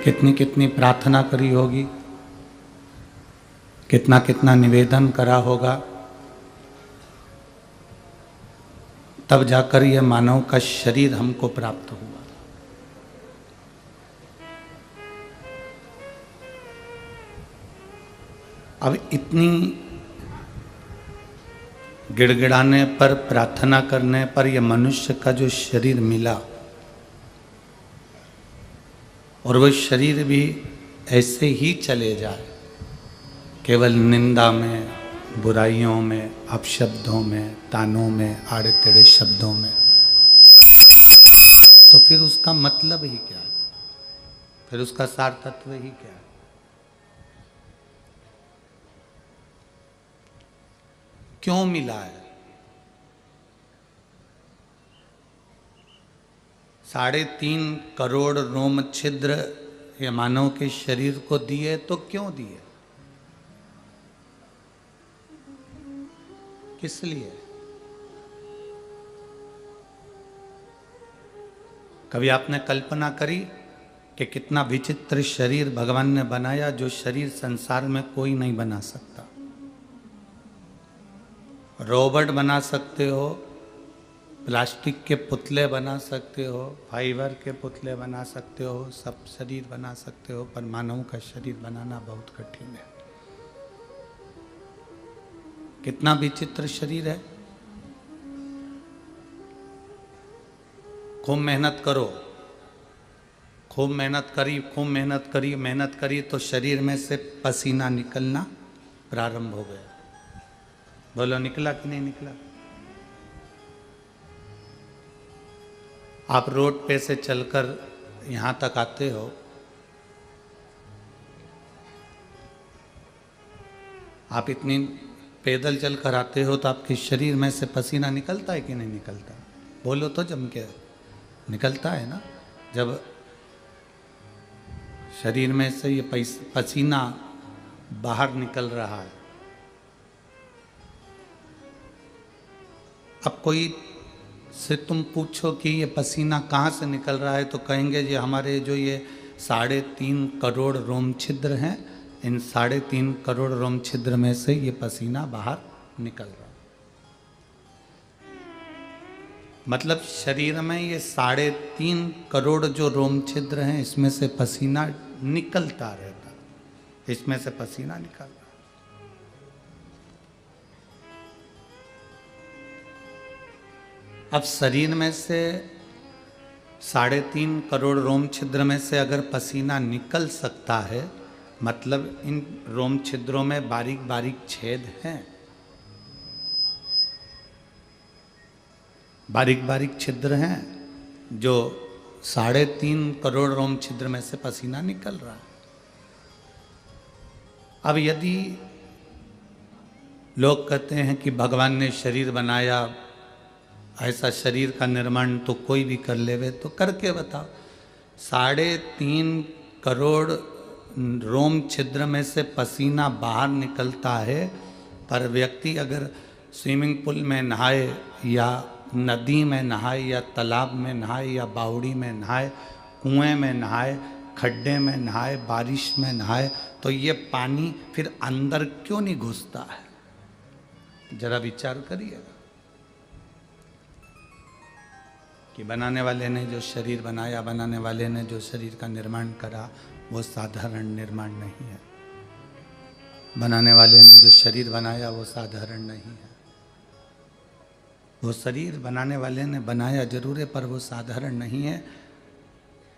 कितनी कितनी प्रार्थना करी होगी, कितना कितना निवेदन करा होगा, तब जाकर यह मानव का शरीर हमको प्राप्त हुआ। अब इतनी गिड़गिड़ाने पर, प्रार्थना करने पर यह मनुष्य का जो शरीर मिला, और वह शरीर भी ऐसे ही चले जाए, केवल निंदा में, बुराइयों में, अपशब्दों में, तानों में, आड़े टेढ़े शब्दों में, तो फिर उसका मतलब ही क्या है? फिर उसका सार तत्व ही क्या है? क्यों मिला है? 3.5 करोड़ रोम छिद्र ये मानव के शरीर को दिए, तो क्यों दिए? किस लिए? कभी आपने कल्पना करी कि कितना विचित्र शरीर भगवान ने बनाया, जो शरीर संसार में कोई नहीं बना सकता। रोबोट बना सकते हो, प्लास्टिक के पुतले बना सकते हो, फाइबर के पुतले बना सकते हो, सब शरीर बना सकते हो, पर मानव का शरीर बनाना बहुत कठिन है। कितना विचित्र शरीर है। खूब मेहनत करो, खूब मेहनत करी तो शरीर में से पसीना निकलना प्रारंभ हो गया। बोलो, निकला कि नहीं निकला? आप रोड पे से चलकर यहां तक आते हो, आप इतनी पैदल चलकर आते हो, तो आपके शरीर में से पसीना निकलता है कि नहीं निकलता? बोलो तो जम के। निकलता है ना। जब शरीर में से ये पसीना बाहर निकल रहा है, अब कोई से तुम पूछो कि ये पसीना कहाँ से निकल रहा है, तो कहेंगे ये हमारे जो ये 3.5 करोड़ रोम छिद्र हैं, इन 3.5 करोड़ रोम छिद्र में से ये पसीना बाहर निकल रहा है। मतलब शरीर में ये 3.5 करोड़ जो रोम छिद्र हैं, इसमें से पसीना निकलता रहता, इसमें से पसीना निकल रहा। अब शरीर में से 3.5 करोड़ रोम छिद्र में से अगर पसीना निकल सकता है, मतलब इन रोम छिद्रों में बारीक बारीक छेद हैं, बारीक बारीक छिद्र हैं, जो 3.5 करोड़ रोम छिद्र में से पसीना निकल रहा है। अब यदि लोग कहते हैं कि भगवान ने शरीर बनाया, ऐसा शरीर का निर्माण तो कोई भी कर लेवे, तो करके बताओ। 3.5 करोड़ रोम छिद्र में से पसीना बाहर निकलता है, पर व्यक्ति अगर स्विमिंग पूल में नहाए, या नदी में नहाए, या तालाब में नहाए, या बावड़ी में नहाए, कुएं में नहाए, खड्डे में नहाए, बारिश में नहाए, तो ये पानी फिर अंदर क्यों नहीं घुसता है? जरा विचार करिएगा कि बनाने वाले ने जो शरीर बनाया, बनाने वाले ने जो शरीर का निर्माण करा, वो साधारण निर्माण नहीं है। बनाने वाले ने जो शरीर बनाया वो साधारण नहीं है। वो शरीर बनाने वाले ने बनाया जरूर है, पर वो साधारण नहीं है।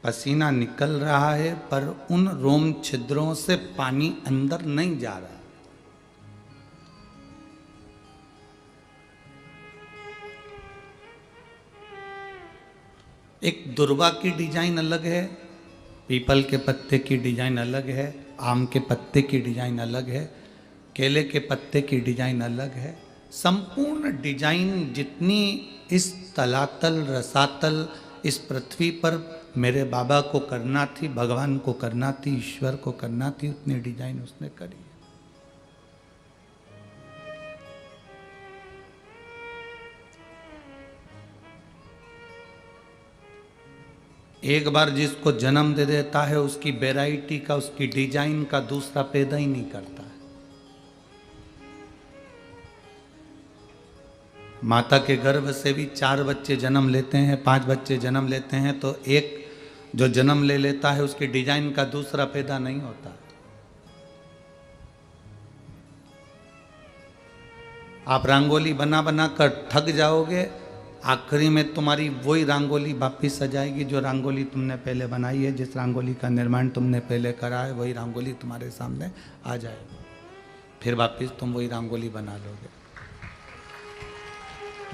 पसीना निकल रहा है, पर उन रोम छिद्रों से पानी अंदर नहीं जा रहा। एक दुर्वा की डिजाइन अलग है, पीपल के पत्ते की डिजाइन अलग है, आम के पत्ते की डिजाइन अलग है, केले के पत्ते की डिजाइन अलग है। संपूर्ण डिजाइन जितनी इस तलातल रसातल इस पृथ्वी पर मेरे बाबा को करना थी, भगवान को करना थी, ईश्वर को करना थी, उतनी डिजाइन उसने करी। एक बार जिसको जन्म दे देता है उसकी वैरायटी का, उसकी डिजाइन का दूसरा पैदा ही नहीं करता है। माता के गर्भ से भी 4 बच्चे जन्म लेते हैं, 5 बच्चे जन्म लेते हैं, तो एक जो जन्म ले लेता है उसकी डिजाइन का दूसरा पैदा नहीं होता। आप रंगोली बना बना कर थक जाओगे, आखिरी में तुम्हारी वही रंगोली वापिस आ जाएगी जो रंगोली तुमने पहले बनाई है, जिस रंगोली का निर्माण तुमने पहले करा है, वही रंगोली तुम्हारे सामने आ जाएगी। फिर वापिस तुम वही रंगोली बना लोगे,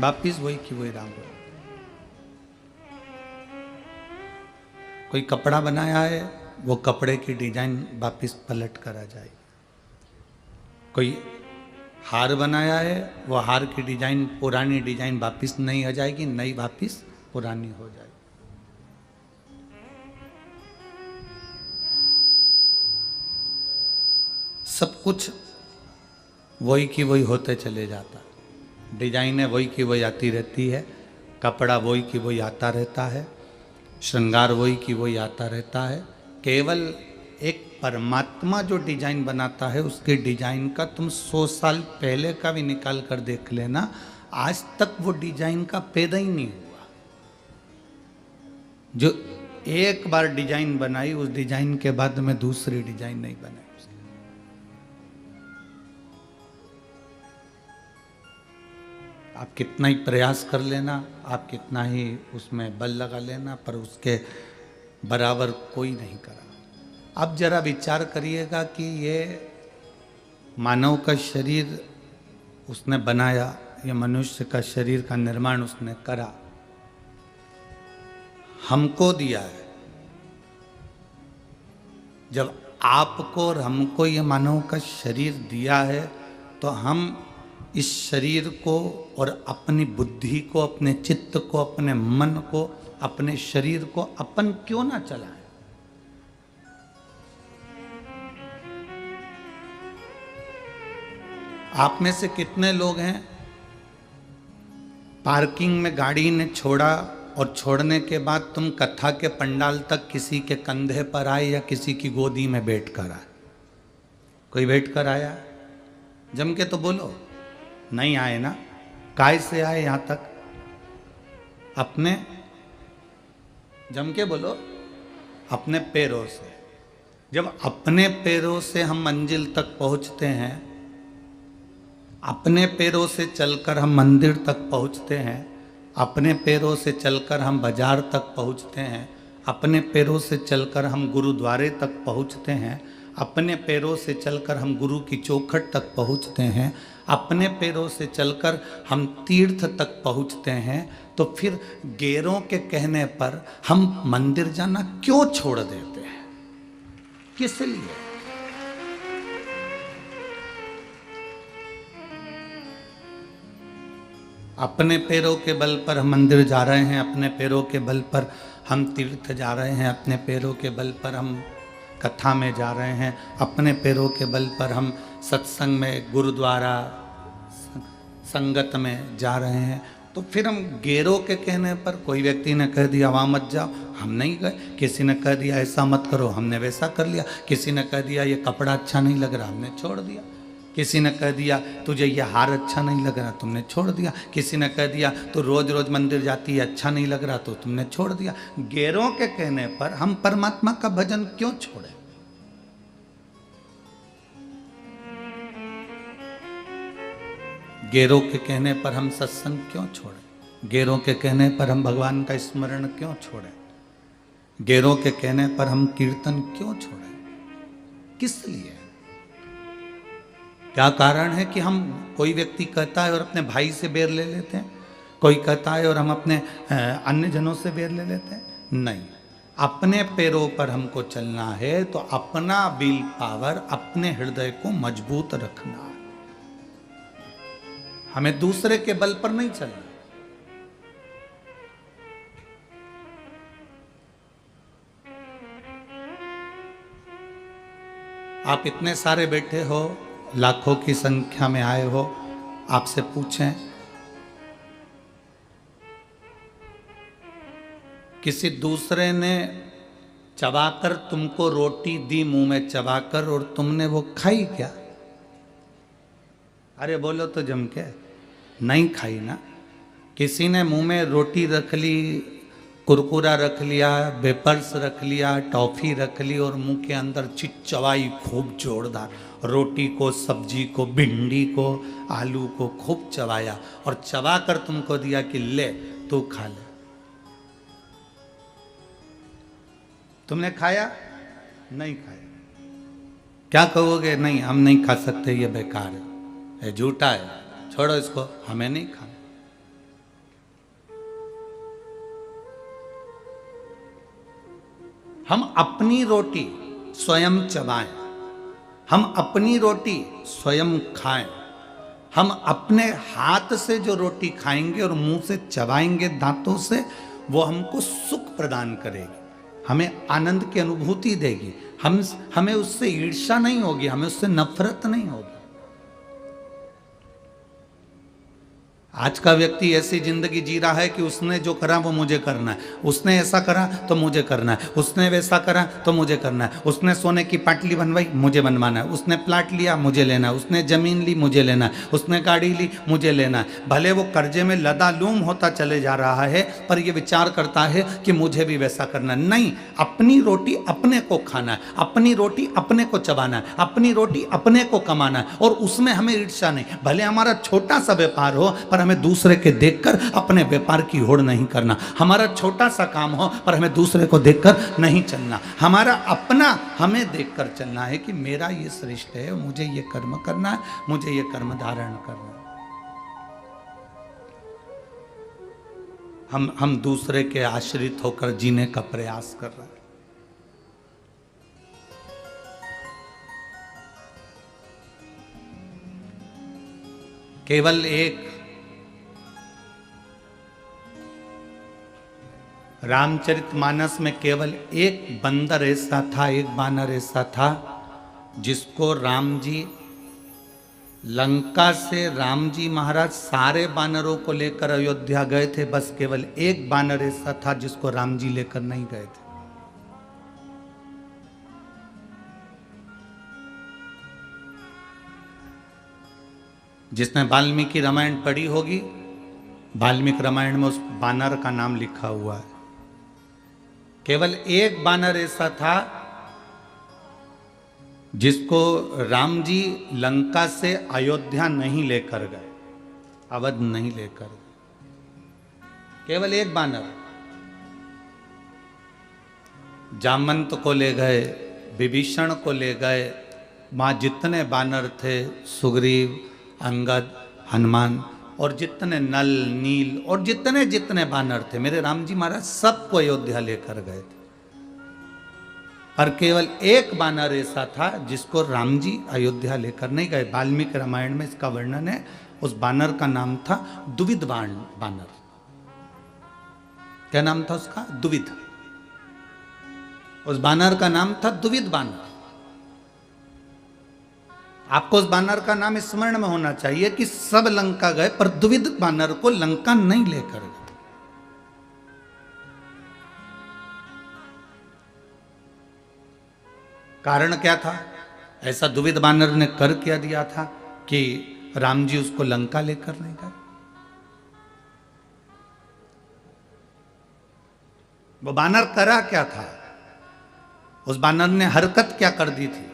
वापिस वही की वही रंगोली। कोई कपड़ा बनाया है, वो कपड़े की डिजाइन वापिस पलट कर आ जाएगी। कोई हार बनाया है, वो हार की डिजाइन, पुरानी डिजाइन वापिस नहीं आ जाएगी, नई वापिस पुरानी हो जाएगी। सब कुछ वही की वही होते चले जाता है। डिजाइनें वही की वही आती रहती है, कपड़ा वही की वही आता रहता है, श्रृंगार वही की वही आता रहता है। केवल एक परमात्मा जो डिजाइन बनाता है, उसके डिजाइन का तुम 100 साल पहले का भी निकाल कर देख लेना, आज तक वो डिजाइन का पैदा ही नहीं हुआ। जो एक बार डिजाइन बनाई, उस डिजाइन के बाद में दूसरी डिजाइन नहीं बनाई। आप कितना ही प्रयास कर लेना, आप कितना ही उसमें बल लगा लेना, पर उसके बराबर कोई नहीं करा। अब जरा विचार करिएगा कि ये मानव का शरीर उसने बनाया, ये मनुष्य का शरीर का निर्माण उसने करा, हमको दिया है। जब आपको और हमको ये मानव का शरीर दिया है, तो हम इस शरीर को और अपनी बुद्धि को, अपने चित्त को, अपने मन को, अपने शरीर को अपन क्यों ना चलाएं? आप में से कितने लोग हैं पार्किंग में गाड़ी ने छोड़ा और छोड़ने के बाद तुम कथा के पंडाल तक किसी के कंधे पर आए या किसी की गोदी में बैठकर आए? कोई बैठकर आया? जम के तो बोलो। नहीं आए ना? काय से आए यहां तक? अपने, जम के बोलो, अपने पैरों से। जब अपने पैरों से हम मंजिल तक पहुंचते हैं, अपने पैरों से चलकर हम मंदिर तक पहुंचते हैं, अपने पैरों से चलकर हम बाजार तक पहुंचते हैं, अपने पैरों से चलकर हम गुरुद्वारे तक पहुंचते हैं, अपने पैरों से चलकर हम गुरु की चौखट तक पहुंचते हैं, अपने पैरों से चलकर हम तीर्थ तक पहुंचते हैं, तो फिर गैरों के कहने पर हम मंदिर जाना क्यों छोड़ देते हैं? किस लिए? अपने पैरों के बल पर हम मंदिर जा रहे हैं, अपने पैरों के बल पर हम तीर्थ जा रहे हैं, अपने पैरों के बल पर हम कथा में जा रहे हैं, अपने पैरों के बल पर हम सत्संग में, गुरुद्वारा, संगत में जा रहे हैं। तो फिर हम गैरों के कहने पर, कोई व्यक्ति ने कह दिया वहाँ मत जाओ, हम नहीं गए। किसी ने कह दिया ऐसा मत करो, हमने वैसा कर लिया। किसी ने कह दिया ये कपड़ा अच्छा नहीं लग रहा, हमने छोड़ दिया। किसी ने कह दिया तुझे ये हार अच्छा नहीं लग रहा, तुमने छोड़ दिया। किसी ने कह दिया तो रोज रोज मंदिर जाती है, अच्छा नहीं लग रहा, तो तुमने छोड़ दिया। गैरों के कहने पर हम परमात्मा का भजन क्यों छोड़े? गैरों के कहने पर हम सत्संग क्यों छोड़े? गैरों के कहने पर हम भगवान का स्मरण क्यों छोड़े? गैरों के कहने पर हम कीर्तन क्यों छोड़े? किस लिए? क्या कारण है कि हम, कोई व्यक्ति कहता है और अपने भाई से बैर ले लेते हैं, कोई कहता है और हम अपने अन्य जनों से बैर ले लेते हैं? नहीं, अपने पैरों पर हमको चलना है तो अपना विल पावर, अपने हृदय को मजबूत रखना है। हमें दूसरे के बल पर नहीं चलना। आप इतने सारे बैठे हो, लाखों की संख्या में आए हो, आपसे पूछें किसी दूसरे ने चबाकर तुमको रोटी दी मुंह में चबाकर और तुमने वो खाई क्या? अरे बोलो तो जम के, नहीं खाई ना। किसी ने मुंह में रोटी रख ली, कुरकुरा रख लिया, वेपर्स रख लिया, टॉफी रख ली और मुंह के अंदर चिचवाई खूब जोरदार, रोटी को, सब्जी को, भिंडी को, आलू को खूब चबाया और चबाकर तुमको दिया कि ले तू खा ले। तुमने खाया? नहीं खाया। क्या कहोगे? नहीं, हम नहीं खा सकते, ये बेकार है, ये झूठा है, छोड़ो इसको, हमें नहीं खाना। हम अपनी रोटी स्वयं चबाएं, हम अपनी रोटी स्वयं खाएं, हम अपने हाथ से जो रोटी खाएंगे और मुंह से चबाएंगे दांतों से, वो हमको सुख प्रदान करेगी, हमें आनंद की अनुभूति देगी। हमें उससे ईर्ष्या नहीं होगी, हमें उससे नफरत नहीं होगी। आज का व्यक्ति ऐसी जिंदगी जी रहा है कि उसने जो करा वो मुझे करना है, उसने ऐसा करा तो मुझे करना है, उसने वैसा करा तो मुझे करना है, उसने सोने की पाटली बनवाई मुझे बनवाना है, उसने प्लाट लिया मुझे लेना है, उसने जमीन ली मुझे लेना है, उसने गाड़ी ली मुझे लेना है। भले वो कर्जे में लदालूम होता चले जा रहा है, पर ये विचार करता है कि मुझे भी वैसा करना है। नहीं, अपनी रोटी अपने को खाना है, अपनी रोटी अपने को चबाना है, अपनी रोटी अपने को कमाना है, और उसमें हमें ईर्ष्या नहीं। भले हमारा छोटा सा व्यापार हो, पर हमें दूसरे के देखकर अपने व्यापार की होड़ नहीं करना। हमारा छोटा सा काम हो, पर हमें दूसरे को देखकर नहीं चलना। हमारा अपना हमें देखकर चलना है कि मेरा ये श्रेष्ठ है, मुझे ये कर्म करना है, मुझे ये कर्म धारण करना है। हम दूसरे के आश्रित होकर जीने का प्रयास कर रहे हैं। केवल एक रामचरितमानस में केवल एक बंदर ऐसा था, एक बानर ऐसा था, जिसको राम जी लंका से, राम जी महाराज सारे बानरों को लेकर अयोध्या गए थे, बस केवल एक बानर ऐसा था जिसको राम जी लेकर नहीं गए थे। जिसने वाल्मीकि रामायण पढ़ी होगी, वाल्मीकि रामायण में उस बानर का नाम लिखा हुआ है। केवल एक बानर ऐसा था जिसको राम जी लंका से अयोध्या नहीं लेकर गए, अवध नहीं लेकर गए। केवल एक बानर। जामवंत को ले गए, विभीषण को ले गए, वहां जितने बानर थे, सुग्रीव, अंगद, हनुमान और जितने नल, नील और जितने जितने बानर थे, मेरे राम जी महाराज सबको अयोध्या लेकर गए थे। पर केवल एक बानर ऐसा था जिसको राम जी अयोध्या लेकर नहीं गए। वाल्मीकि रामायण में इसका वर्णन है। उस बानर का नाम था दुविध बानर। क्या नाम था उसका? दुविध। उस बानर का नाम था दुविध बानर। आपको उस बानर का नाम स्मरण में होना चाहिए कि सब लंका गए, पर दुविध बानर को लंका नहीं लेकर गए। कारण क्या था? ऐसा दुविध बानर ने कर क्या दिया था कि राम जी उसको लंका लेकर नहीं गए? वो बानर करा क्या था? उस बानर ने हरकत क्या कर दी थी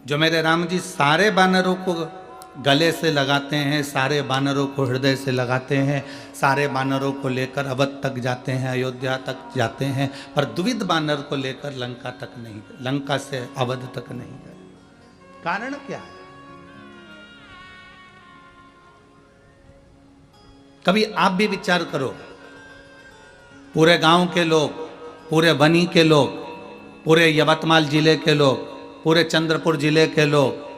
जो मेरे राम जी सारे बानरों को गले से लगाते हैं, सारे बानरों को हृदय से लगाते हैं, सारे बानरों को लेकर अवध तक जाते हैं, अयोध्या तक जाते हैं, पर दुविध बानर को लेकर लंका तक नहीं गए, लंका से अवध तक नहीं गए। कारण क्या है? कभी आप भी विचार करो। पूरे गांव के लोग, पूरे बनी के लोग, पूरे यवतमाल जिले के लोग, पूरे चंद्रपुर जिले के लोग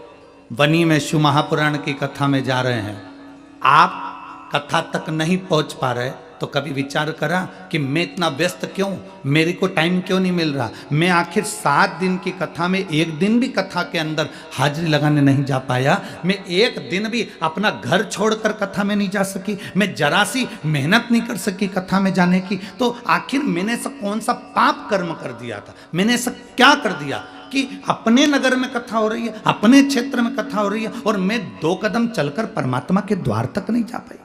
वनी में शिव महापुराण की कथा में जा रहे हैं। आप कथा तक नहीं पहुंच पा रहे तो कभी विचार करा कि मैं इतना व्यस्त क्यों, मेरे को टाइम क्यों नहीं मिल रहा। मैं आखिर 7 दिन की कथा में एक दिन भी कथा के अंदर हाजिरी लगाने नहीं जा पाया। मैं एक दिन भी अपना घर छोड़कर कथा में नहीं जा सकी, मैं जरा सी मेहनत नहीं कर सकी कथा में जाने की। तो आखिर मैंने ऐसा कौन सा पाप कर्म कर दिया था, मैंने ऐसा क्या कर दिया कि अपने नगर में कथा हो रही है, अपने क्षेत्र में कथा हो रही है, और मैं 2 कदम चलकर परमात्मा के द्वार तक नहीं जा पाई।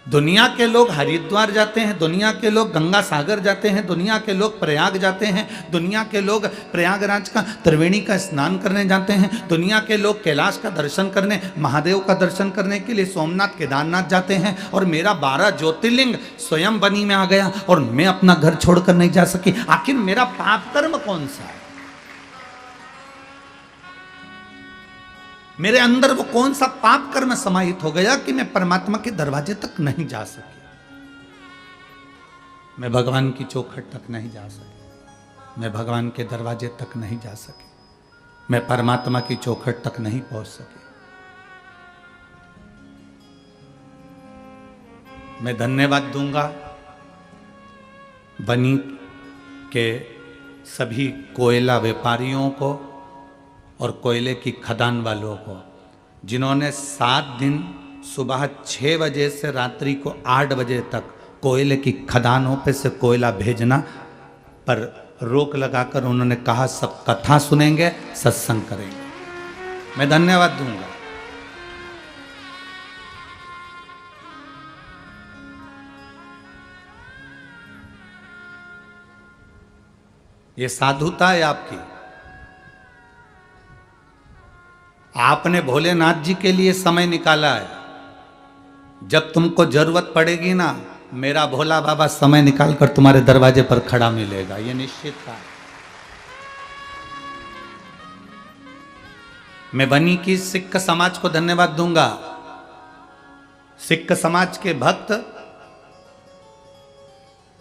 दुनिया के लोग हरिद्वार जाते हैं, दुनिया के लोग गंगा सागर जाते हैं, दुनिया के लोग प्रयाग जाते हैं, दुनिया के लोग प्रयागराज का त्रिवेणी का स्नान करने जाते हैं, दुनिया के लोग कैलाश का दर्शन करने, महादेव का दर्शन करने के लिए सोमनाथ केदारनाथ जाते हैं, और मेरा 12 ज्योतिर्लिंग स्वयं बनी में आ गया और मैं अपना घर छोड़कर नहीं जा सकी। आखिर मेरा पाप कर्म कौन सा है, मेरे अंदर वो कौन सा पाप कर्म समाहित हो गया कि मैं परमात्मा के दरवाजे तक नहीं जा सकी, मैं भगवान की चौखट तक नहीं जा सकी, मैं भगवान के दरवाजे तक नहीं जा सकी, मैं परमात्मा की चौखट तक नहीं पहुंच सकी। मैं धन्यवाद दूंगा बनी के सभी कोयला व्यापारियों को और कोयले की खदान वालों को, जिन्होंने 7 दिन सुबह 6 बजे से रात्रि को 8 बजे तक कोयले की खदानों पे से कोयला भेजना पर रोक लगाकर उन्होंने कहा सब कथा सुनेंगे, सत्संग करेंगे। मैं धन्यवाद दूंगा। ये साधुता है आपकी। आपने भोलेनाथ जी के लिए समय निकाला है। जब तुमको जरूरत पड़ेगी ना, मेरा भोला बाबा समय निकालकर तुम्हारे दरवाजे पर खड़ा मिलेगा, ये निश्चित था। मैं बनी की सिख समाज को धन्यवाद दूंगा। सिख समाज के भक्त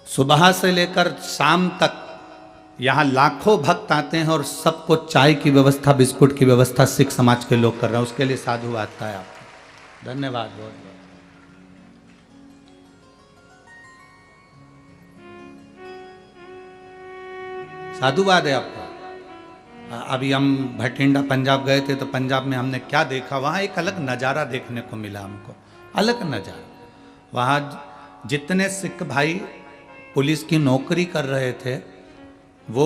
सुबह से लेकर शाम तक यहाँ लाखों भक्त आते हैं और सबको चाय की व्यवस्था, बिस्कुट की व्यवस्था सिख समाज के लोग कर रहे हैं। उसके लिए साधुवाद है आपको, धन्यवाद बहुत बहुत। साधुवाद है आपका। अभी हम भटिंडा पंजाब गए थे तो पंजाब में हमने क्या देखा, वहाँ एक अलग नज़ारा देखने को मिला हमको, अलग नज़ारा। वहाँ जितने सिख भाई पुलिस की नौकरी कर रहे थे वो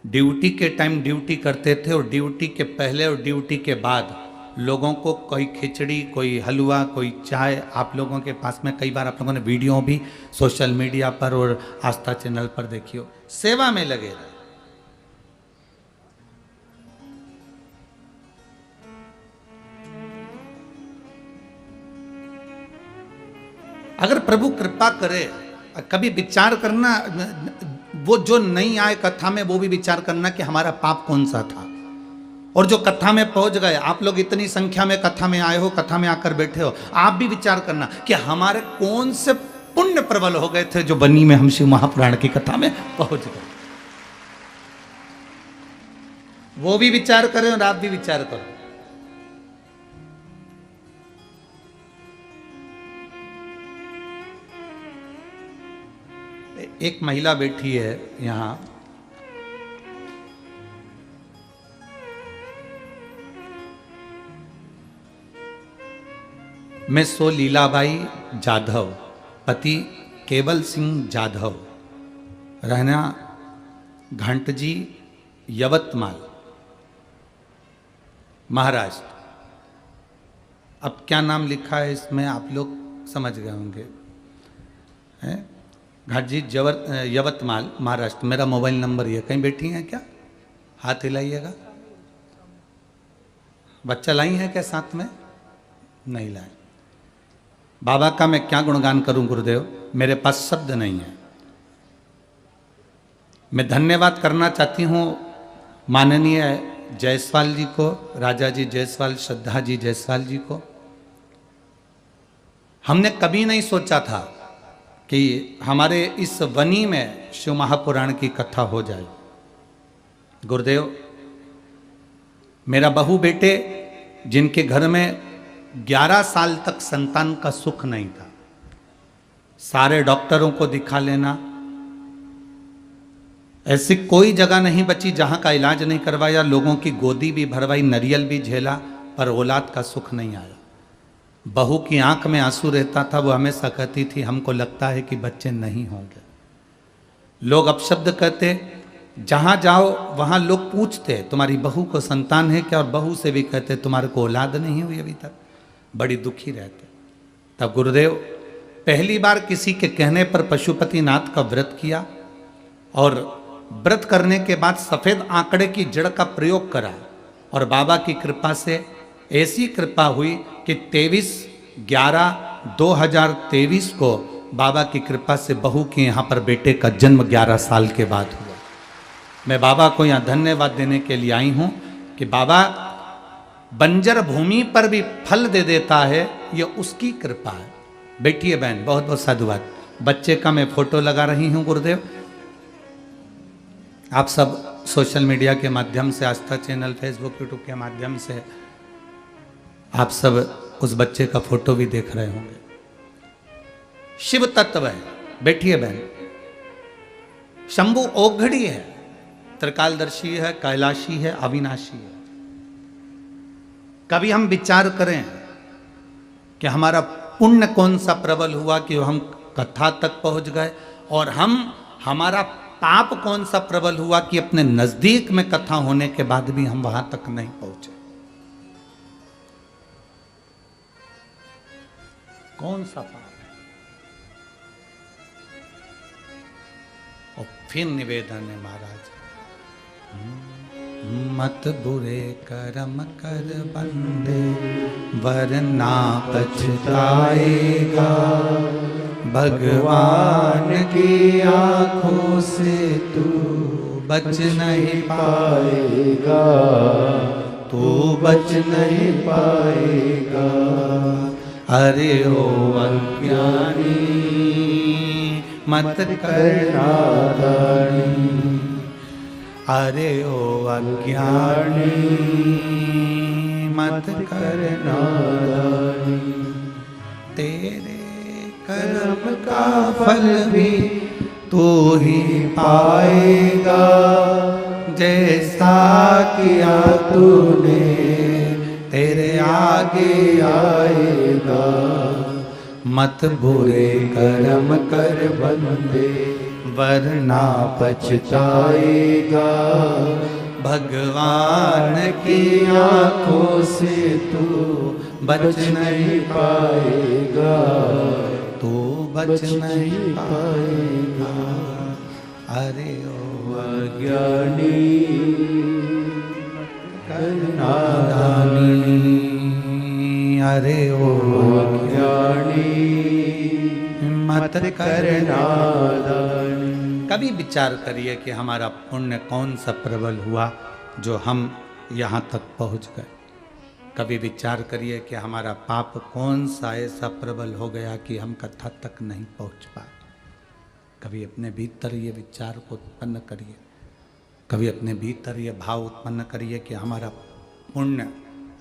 ड्यूटी के टाइम ड्यूटी करते थे, और ड्यूटी के पहले और ड्यूटी के बाद लोगों को कोई खिचड़ी, कोई हलवा, कोई चाय, आप लोगों के पास में कई बार आप लोगों ने वीडियो भी सोशल मीडिया पर और आस्था चैनल पर देखी हो, सेवा में लगे रहे। अगर प्रभु कृपा करे, कभी विचार करना, वो जो नहीं आए कथा में वो भी विचार करना कि हमारा पाप कौन सा था, और जो कथा में पहुंच गए, आप लोग इतनी संख्या में कथा में आए हो, कथा में आकर बैठे हो, आप भी विचार करना कि हमारे कौन से पुण्य प्रबल हो गए थे जो बनी में हम शिव महापुराण की कथा में पहुंच गए। वो भी विचार करें और आप भी विचार करो। एक महिला बैठी है यहाँ, मैं सो लीलाबाई जाधव, पति केवल सिंह जाधव, रहना घंटजी, यवतमाल, महाराष्ट्र। अब क्या नाम लिखा है इसमें आप लोग समझ गए होंगे, हैं? घाटजी यवतमाल, महाराष्ट्र। मेरा मोबाइल नंबर ये, कहीं बैठी हैं क्या? हाथ हिलाइएगा। बच्चा लाई है क्या साथ में? नहीं लाए। बाबा का मैं क्या गुणगान करूं गुरुदेव, मेरे पास शब्द नहीं है। मैं धन्यवाद करना चाहती हूं माननीय जायसवाल जी को, राजा जी जायसवाल, श्रद्धा जी जायसवाल जी को। हमने कभी नहीं सोचा था कि हमारे इस वनी में शिव महापुराण की कथा हो जाए। गुरुदेव, मेरा बहू बेटे जिनके घर में 11 साल तक संतान का सुख नहीं था, सारे डॉक्टरों को दिखा लेना, ऐसी कोई जगह नहीं बची जहां का इलाज नहीं करवाया, लोगों की गोदी भी भरवाई, नरियल भी झेला, पर औलाद का सुख नहीं आया। बहू की आंख में आंसू रहता था, वो हमेशा कहती थी हमको लगता है कि बच्चे नहीं होंगे। लोग अपशब्द कहते, जहां जाओ वहां लोग पूछते तुम्हारी बहू को संतान है क्या, और बहू से भी कहते तुम्हारे को औलाद नहीं हुई अभी तक, बड़ी दुखी रहते। तब गुरुदेव पहली बार किसी के कहने पर पशुपतिनाथ का व्रत किया, और व्रत करने के बाद सफेद आंकड़े की जड़ का प्रयोग करा, और बाबा की कृपा से ऐसी कृपा हुई कि 23/11/2023 को बाबा की कृपा से बहू के यहाँ पर बेटे का जन्म 11 साल के बाद हुआ। मैं बाबा को यहाँ धन्यवाद देने के लिए आई हूँ कि बाबा बंजर भूमि पर भी फल दे देता है, ये उसकी कृपा है। बेटी है बहन, बहुत बहुत साधुवाद। बच्चे का मैं फोटो लगा रही हूँ गुरुदेव, आप सब सोशल मीडिया के माध्यम से, आस्था चैनल, फेसबुक, यूट्यूब के माध्यम से आप सब उस बच्चे का फोटो भी देख रहे होंगे। शिव तत्व है, बेटी है बहन। शंभु औघड़ी है, त्रिकालदर्शी है, कैलाशी है, अविनाशी है। कभी हम विचार करें कि हमारा पुण्य कौन सा प्रबल हुआ कि हम कथा तक पहुंच गए, और हमारा पाप कौन सा प्रबल हुआ कि अपने नजदीक में कथा होने के बाद भी हम वहां तक नहीं पहुंचे। कौन सा पाप है? और फिर निवेदन है महाराज, मत बुरे कर्म कर बंदे, वरना पछताएगा, भगवान की आंखों से तू बच नहीं पाएगा, तू बच नहीं पाएगा। अरे ओ अज्ञानी मत करना दानी, अरे ओ अज्ञानी मत करना दानी, तेरे कर्म का फल भी तू ही पाएगा, जैसा किया तूने तेरे आगे आएगा। मत बुरे कर्म कर बंदे, वरना पछताएगा, भगवान की आंखों से तू बच नहीं पाएगा, तू बच नहीं पाएगा। अरे ओ अज्ञानी नादानी, अरे ओ अज्ञानी मत करना दानी। कभी विचार करिए कि हमारा पुण्य कौन सा प्रबल हुआ जो हम यहाँ तक पहुँच गए। कभी विचार करिए कि हमारा पाप कौन सा ऐसा प्रबल हो गया कि हम कथा तक नहीं पहुँच पाए। कभी अपने भीतर ये विचार को उत्पन्न करिए, कभी अपने भीतर ये भाव उत्पन्न करिए कि हमारा पुण्य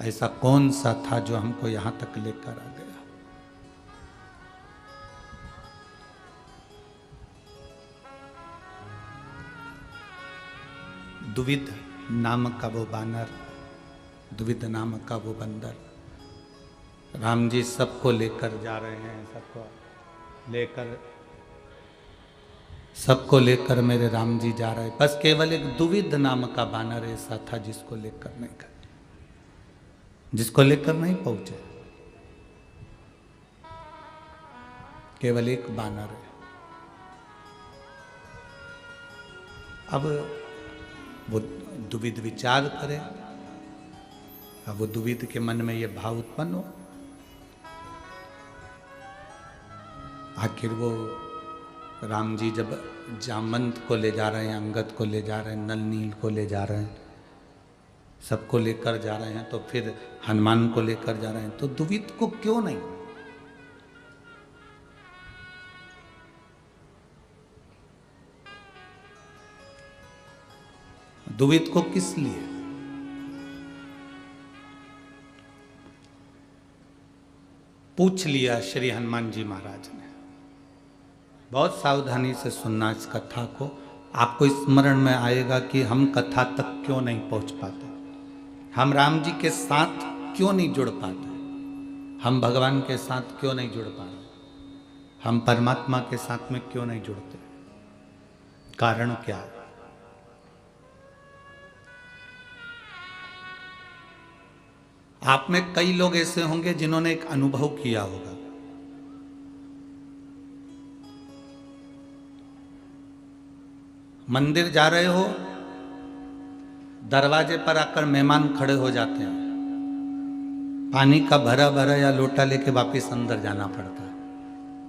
ऐसा कौन सा था जो हमको यहाँ तक लेकर आ गया। दुविध नाम का वो बानर, दुविध नाम का वो बंदर, राम जी सबको लेकर जा रहे हैं, सबको लेकर मेरे राम जी जा रहे हैं। बस केवल एक दुविध नाम का बानर ऐसा था जिसको लेकर नहीं गए, जिसको लेकर नहीं पहुंचे। केवल एक बानर है। अब वो दुविध विचार करे, अब वो दुविध के मन में ये भाव उत्पन्न हो, आखिर वो राम जी जब जामवंत को ले जा रहे हैं, अंगद को ले जा रहे हैं, नल नील को ले जा रहे हैं, सबको लेकर जा रहे हैं, तो फिर हनुमान को लेकर जा रहे हैं, तो दुविध को क्यों नहीं? दुविध को किस लिए? पूछ लिया श्री हनुमान जी महाराज ने। बहुत सावधानी से सुनना इस कथा को। आपको स्मरण में आएगा कि हम कथा तक क्यों नहीं पहुंच पाते, हम राम जी के साथ क्यों नहीं जुड़ पाते, हम भगवान के साथ क्यों नहीं जुड़ पाते, हम परमात्मा के साथ में क्यों नहीं जुड़ते, कारण क्या है। आप में कई लोग ऐसे होंगे जिन्होंने एक अनुभव किया होगा। मंदिर जा रहे हो, दरवाजे पर आकर मेहमान खड़े हो जाते हैं, पानी का भरा भरा या लोटा लेके वापस अंदर जाना पड़ता है।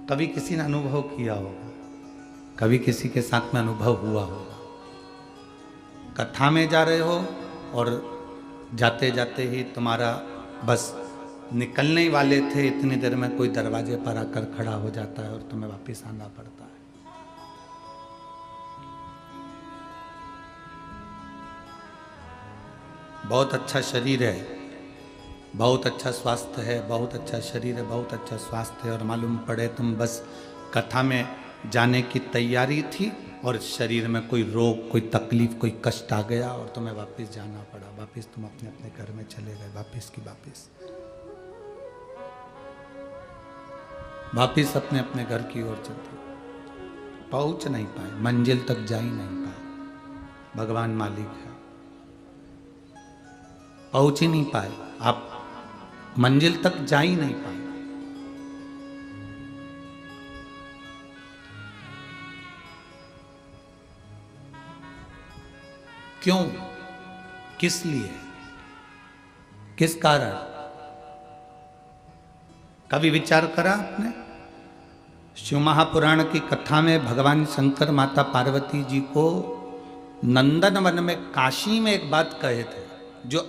कभी किसी ने अनुभव किया होगा, कभी किसी के साथ में अनुभव हुआ होगा। कथा में जा रहे हो और जाते जाते ही तुम्हारा बस निकलने ही वाले थे, इतनी देर में कोई दरवाजे पर आकर खड़ा हो जाता है और तुम्हें वापस आना पड़ता है। बहुत अच्छा शरीर है, बहुत अच्छा स्वास्थ्य है, बहुत अच्छा शरीर है, बहुत अच्छा स्वास्थ्य है, और मालूम पड़े तुम बस कथा में जाने की तैयारी थी और शरीर में कोई रोग, कोई तकलीफ, कोई कष्ट आ गया और तुम्हें वापस जाना पड़ा। वापस तुम अपने अपने घर में चले गए, वापस की वापस अपने अपने घर की ओर चलते, पहुंच नहीं पाए, मंजिल तक जा ही नहीं पाए। भगवान मालिक है, पहुंच ही नहीं पाए, आप मंजिल तक जा ही नहीं पाए। क्यों, किस लिए, किस कारण? कभी विचार करा आपने? शिव महापुराण की कथा में भगवान शंकर माता पार्वती जी को नंदन वन में, काशी में एक बात कहे थे, जो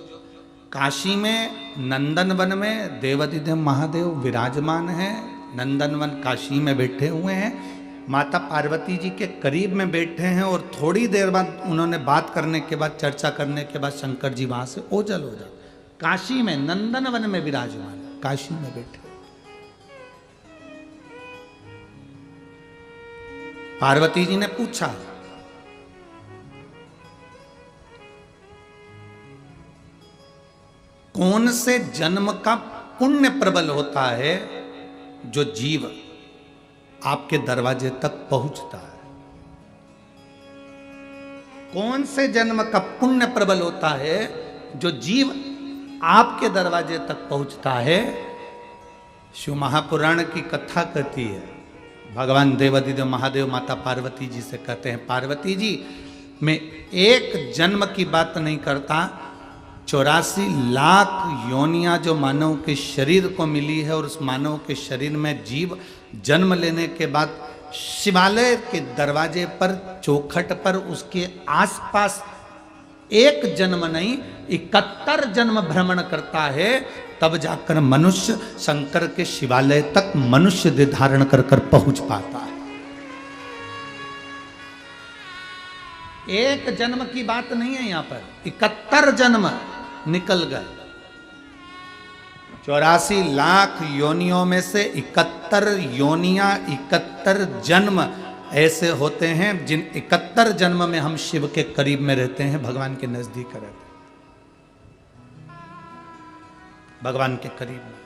काशी में नंदन वन में देवाधिदेव महादेव विराजमान है, नंदन वन काशी में बैठे हुए हैं, माता पार्वती जी के करीब में बैठे हैं, और थोड़ी देर बाद उन्होंने बात करने के बाद, चर्चा करने के बाद शंकर जी वहां से ओझल हो जाते। काशी में नंदन वन में विराजमान, काशी में बैठे। पार्वती जी ने पूछा, कौन से जन्म का पुण्य प्रबल होता है जो जीव आपके दरवाजे तक पहुंचता है? कौन से जन्म का पुण्य प्रबल होता है जो जीव आपके दरवाजे तक पहुंचता है? शिव महापुराण की कथा कहती है, भगवान देवाधिदेव महादेव माता पार्वती जी से कहते हैं, पार्वती जी मैं एक जन्म की बात नहीं करता, 84 लाख योनियां जो मानव के शरीर को मिली है, और उस मानव के शरीर में जीव जन्म लेने के बाद शिवालय के दरवाजे पर, चौखट पर, उसके आसपास एक जन्म नहीं 71 जन्म भ्रमण करता है, तब जाकर मनुष्य शंकर के शिवालय तक मनुष्य देह धारण कर कर पहुंच पाता है। एक जन्म की बात नहीं है, यहां पर 71 जन्म निकल गए। 84 लाख योनियों में से 71 योनियां, 71 जन्म ऐसे होते हैं जिन 71 जन्म में हम शिव के करीब में रहते हैं, भगवान के नजदीक रहते हैं, भगवान के करीब में।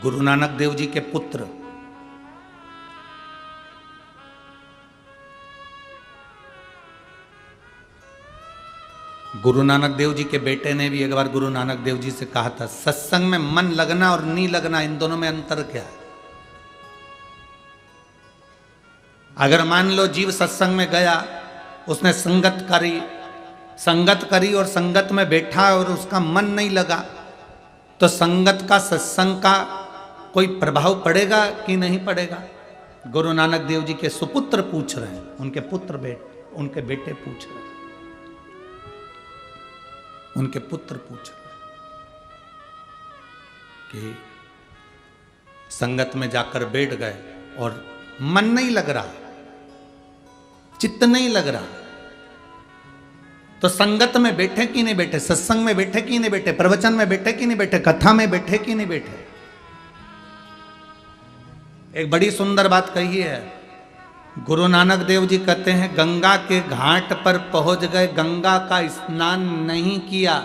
गुरु नानक देव जी के पुत्र गुरु नानक देव जी के बेटे ने भी एक बार गुरु नानक देव जी से कहा था, सत्संग में मन लगना और नहीं लगना, इन दोनों में अंतर क्या है? अगर मान लो जीव सत्संग में गया, उसने संगत करी और संगत में बैठा और उसका मन नहीं लगा, तो संगत का, सत्संग का कोई प्रभाव पड़ेगा कि नहीं पड़ेगा? गुरु नानक देव जी के सुपुत्र पूछ रहे हैं, उनके बेटे पूछ रहे हैं, उनके पुत्र पूछ रहे कि संगत में जाकर बैठ गए और मन नहीं लग रहा, चित्त नहीं लग रहा, तो संगत में बैठे कि नहीं बैठे, सत्संग में बैठे कि नहीं बैठे, प्रवचन में बैठे कि नहीं बैठे, कथा में बैठे कि नहीं बैठे। एक बड़ी सुंदर बात कही है, गुरु नानक देव जी कहते हैं गंगा के घाट पर पहुंच गए, गंगा का स्नान नहीं किया,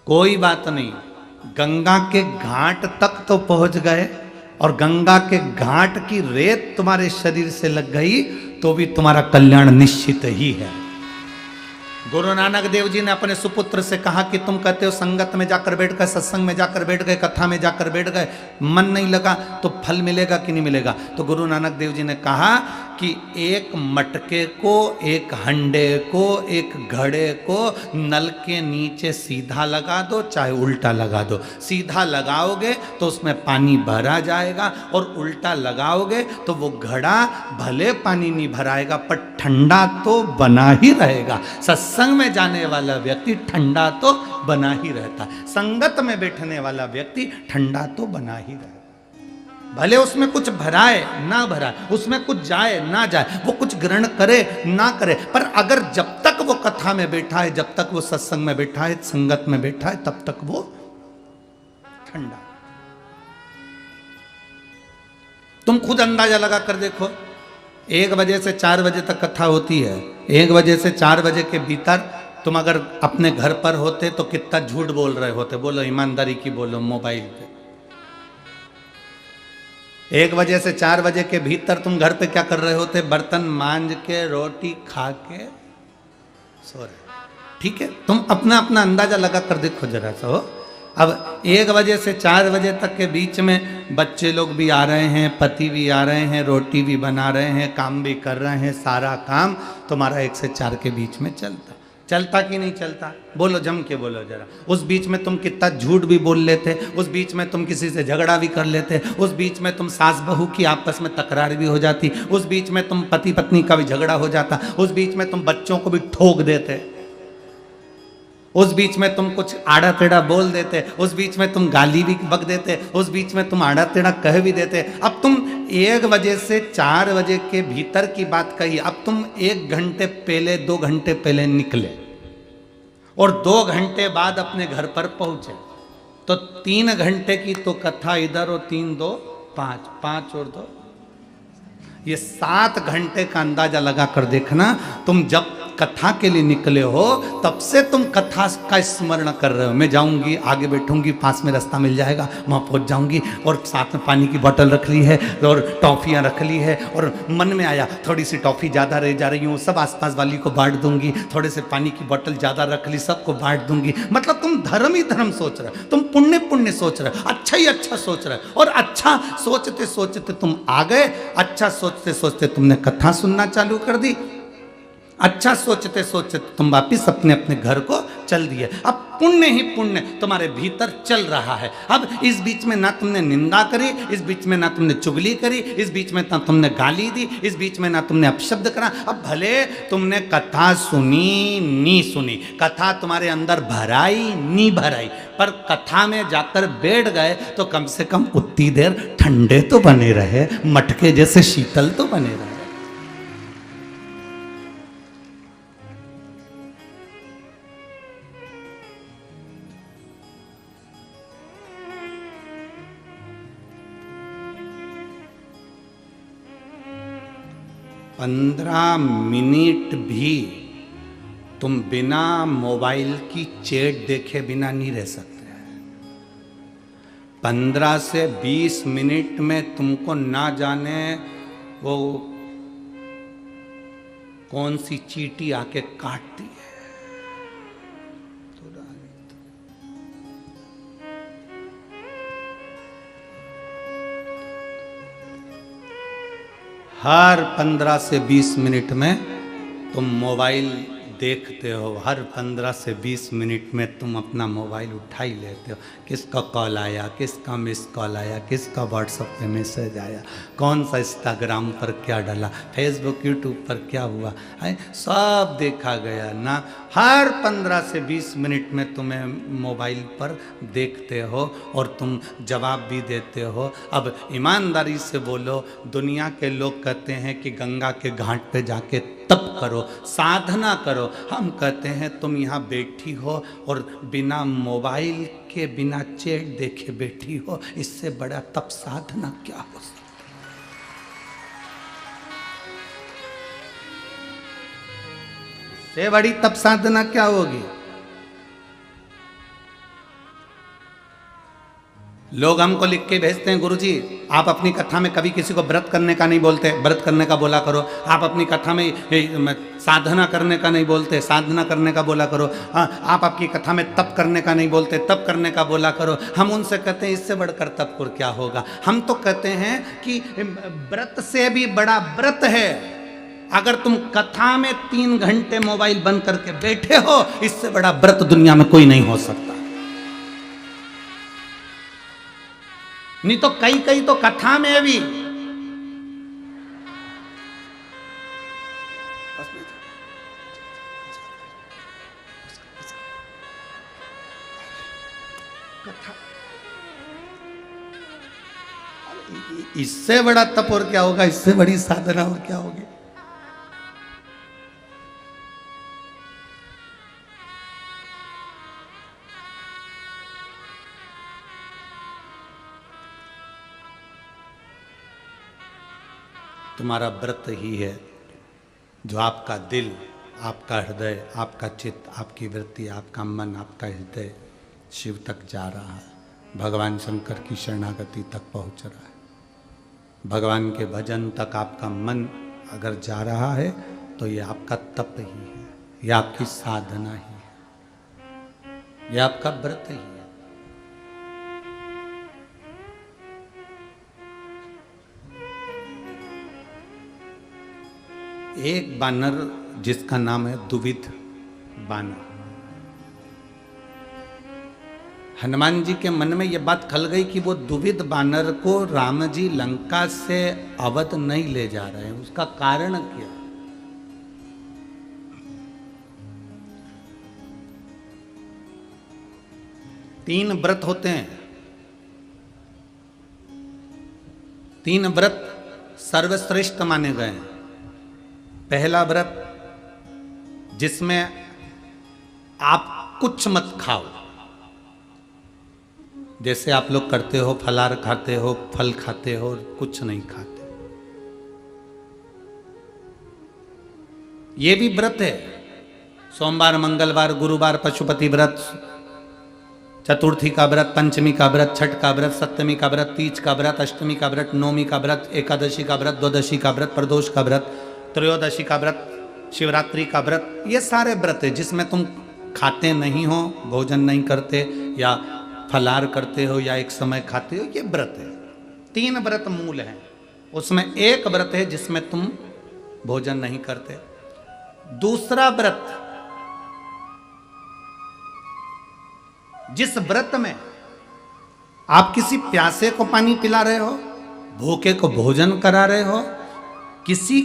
कोई बात नहीं, गंगा के घाट तक तो पहुंच गए और गंगा के घाट की रेत तुम्हारे शरीर से लग गई तो भी तुम्हारा कल्याण निश्चित ही है। गुरु नानक देव जी ने अपने सुपुत्र से कहा कि तुम कहते हो संगत में जाकर बैठ गए, सत्संग में जाकर बैठ गए, कथा में जाकर बैठ गए, मन नहीं लगा तो फल मिलेगा कि नहीं मिलेगा। तो गुरु नानक देव जी ने कहा कि एक मटके को, एक हंडे को, एक घड़े को नल के नीचे सीधा लगा दो चाहे उल्टा लगा दो। सीधा लगाओगे तो उसमें पानी भरा जाएगा और उल्टा लगाओगे तो वो घड़ा भले पानी नहीं भराएगा पर ठंडा तो बना ही रहेगा। सत्संग में जाने वाला व्यक्ति ठंडा तो बना ही रहता है, संगत में बैठने वाला व्यक्ति ठंडा तो बना ही रहता है। भले उसमें कुछ भराए ना भराए, उसमें कुछ जाए ना जाए, वो कुछ ग्रहण करे ना करे, पर अगर जब तक वो कथा में बैठा है, जब तक वो सत्संग में बैठा है, संगत में बैठा है, तब तक वो ठंडा। तुम खुद अंदाजा लगा कर देखो, 1 बजे से 4 बजे तक कथा होती है, 1 बजे से 4 बजे के भीतर तुम अगर अपने घर पर होते तो कितना झूठ बोल रहे होते, बोलो ईमानदारी की बोलो मोबाइल पे। 1 बजे से 4 बजे के भीतर तुम घर पे क्या कर रहे होते, बर्तन मांज के रोटी खा के सो रहे। ठीक है, तुम अपना अपना अंदाजा लगा कर देखो जरा सा हो। अब 1 बजे से 4 बजे तक के बीच में बच्चे लोग भी आ रहे हैं, पति भी आ रहे हैं, रोटी भी बना रहे हैं, काम भी कर रहे हैं, सारा काम तुम्हारा 1 से 4 के बीच में चलता कि नहीं चलता? बोलो, जम के बोलो जरा। उस बीच में तुम कितना झूठ भी बोल लेते, उस बीच में तुम किसी से झगड़ा भी कर लेते, उस बीच में तुम सास बहू की आपस में तकरार भी हो जाती, उस बीच में तुम पति पत्नी का भी झगड़ा हो जाता, उस बीच में तुम बच्चों को भी ठोक देते, उस बीच में तुम कुछ आड़ा टेढ़ा बोल देते, उस बीच में तुम गाली भी बक देते, उस बीच में तुम आड़ा टेढ़ा कह भी देते। अब तुम 1 बजे से 4 बजे के भीतर की बात कही, अब तुम 1 घंटे पहले 2 घंटे पहले निकले और 2 घंटे बाद अपने घर पर पहुंचे, तो 3 घंटे की तो कथा इधर और 3 2 5 5 और 2 ये 7 घंटे का अंदाजा लगा कर देखना। तुम जब कथा के लिए निकले हो तब से तुम कथा का स्मरण कर रहे हो, मैं जाऊंगी, आगे बैठूंगी, पास में रास्ता मिल जाएगा, वहां पहुंच जाऊंगी, और साथ में पानी की बोतल रख ली है और टॉफियां रख ली है, और मन में आया थोड़ी सी टॉफी ज़्यादा रह जा रही हूँ, सब आसपास वाली को बांट दूंगी, थोड़े से पानी की बोतल ज़्यादा रख ली, सबको बांट दूंगी। मतलब तुम धर्म ही धर्म सोच रहे हो, तुम पुण्य पुण्य सोच रहे हो, अच्छा ही अच्छा सोच रहे हो, और अच्छा सोचते सोचते तुम आ गए, अच्छा सोचते सोचते तुमने कथा सुनना चालू कर दी, अच्छा सोचते सोचते तुम वापिस अपने अपने घर को चल दिए। अब पुण्य ही पुण्य तुम्हारे भीतर चल रहा है। अब इस बीच में ना तुमने निंदा करी, इस बीच में ना तुमने चुगली करी, इस बीच में ना तुमने गाली दी, इस बीच में ना तुमने अपशब्द करा। अब भले तुमने कथा सुनी नी सुनी, कथा तुम्हारे अंदर भराई नी भराई, पर कथा में जाकर बैठ गए तो कम से कम उतनी देर ठंडे तो बने रहे, मटके जैसे शीतल तो बने रहे। पंद्रह मिनट भी तुम बिना मोबाइल की चैट देखे बिना नहीं रह सकते। 15 से 20 मिनट में तुमको ना जाने वो कौन सी चींटी आके काटती है। हर 15 से 20 मिनट में तुम मोबाइल देखते हो हर 15 से 20 मिनट में तुम अपना मोबाइल उठा ही लेते हो, किसका कॉल आया, किसका मिस कॉल आया, किसका व्हाट्सएप पे मैसेज आया, कौन सा इंस्टाग्राम पर क्या डाला, फेसबुक यूट्यूब पर क्या हुआ है, सब देखा गया ना। हर 15 से 20 मिनट में तुम्हें मोबाइल पर देखते हो और तुम जवाब भी देते हो। अब ईमानदारी से बोलो, दुनिया के लोग कहते हैं कि गंगा के घाट पे जाके तप करो, साधना करो, हम कहते हैं तुम यहाँ बैठी हो और बिना मोबाइल के बिना चैट देखे बैठी हो, इससे बड़ा तप साधना क्या हो सकता? इससे बड़ी तप साधना क्या होगी? लोग हमको लिख के भेजते हैं, गुरुजी आप अपनी कथा में कभी किसी को व्रत करने का नहीं बोलते, व्रत करने का बोला करो। आप अपनी कथा में साधना करने का नहीं बोलते, साधना करने का बोला करो। आप आपकी कथा में तप करने का नहीं बोलते, तप करने का बोला करो। हम उनसे कहते हैं इससे बढ़कर तप और क्या होगा? हम तो कहते हैं कि व्रत से भी बड़ा व्रत है। अगर तुम कथा में 3 घंटे मोबाइल बंद करके बैठे हो, इससे बड़ा व्रत दुनिया में कोई नहीं हो सकता। नहीं तो कई कई तो कथा में भी कथा, इससे बड़ा तप और क्या होगा? इससे बड़ी साधना और क्या होगी? तुम्हारा व्रत ही है जो आपका दिल, आपका हृदय, आपका चित्त, आपकी वृत्ति, आपका मन, आपका हृदय शिव तक जा रहा है, भगवान शंकर की शरणागति तक पहुंच रहा है। भगवान के भजन तक आपका मन अगर जा रहा है तो ये आपका तप ही है, ये आपकी साधना ही है, ये आपका व्रत ही है। एक बानर जिसका नाम है दुविध बानर, हनुमान जी के मन में यह बात खल गई कि वो दुविध बानर को राम जी लंका से अवध नहीं ले जा रहे हैं। उसका कारण क्या? तीन व्रत होते हैं, 3 व्रत सर्वश्रेष्ठ माने गए हैं। पहला व्रत जिसमें आप कुछ मत खाओ, जैसे आप लोग करते हो, फलाहार खाते हो, फल खाते हो, कुछ नहीं खाते, ये भी व्रत है। सोमवार, मंगलवार, गुरुवार पशुपति व्रत, चतुर्थी का व्रत, पंचमी का व्रत, छठ का व्रत, सप्तमी का व्रत, तीज का व्रत, अष्टमी का व्रत, नवमी का व्रत, एकादशी का व्रत, द्वादशी का व्रत, प्रदोष का व्रत, त्रयोदशी का व्रत, शिवरात्रि का व्रत, ये सारे व्रत है जिसमें तुम खाते नहीं हो, भोजन नहीं करते, या फलाहार करते हो, या एक समय खाते हो, ये व्रत है। 3 व्रत मूल हैं, उसमें एक व्रत है जिसमें तुम भोजन नहीं करते। दूसरा व्रत, जिस व्रत में आप किसी प्यासे को पानी पिला रहे हो, भूखे को भोजन करा रहे हो, किसी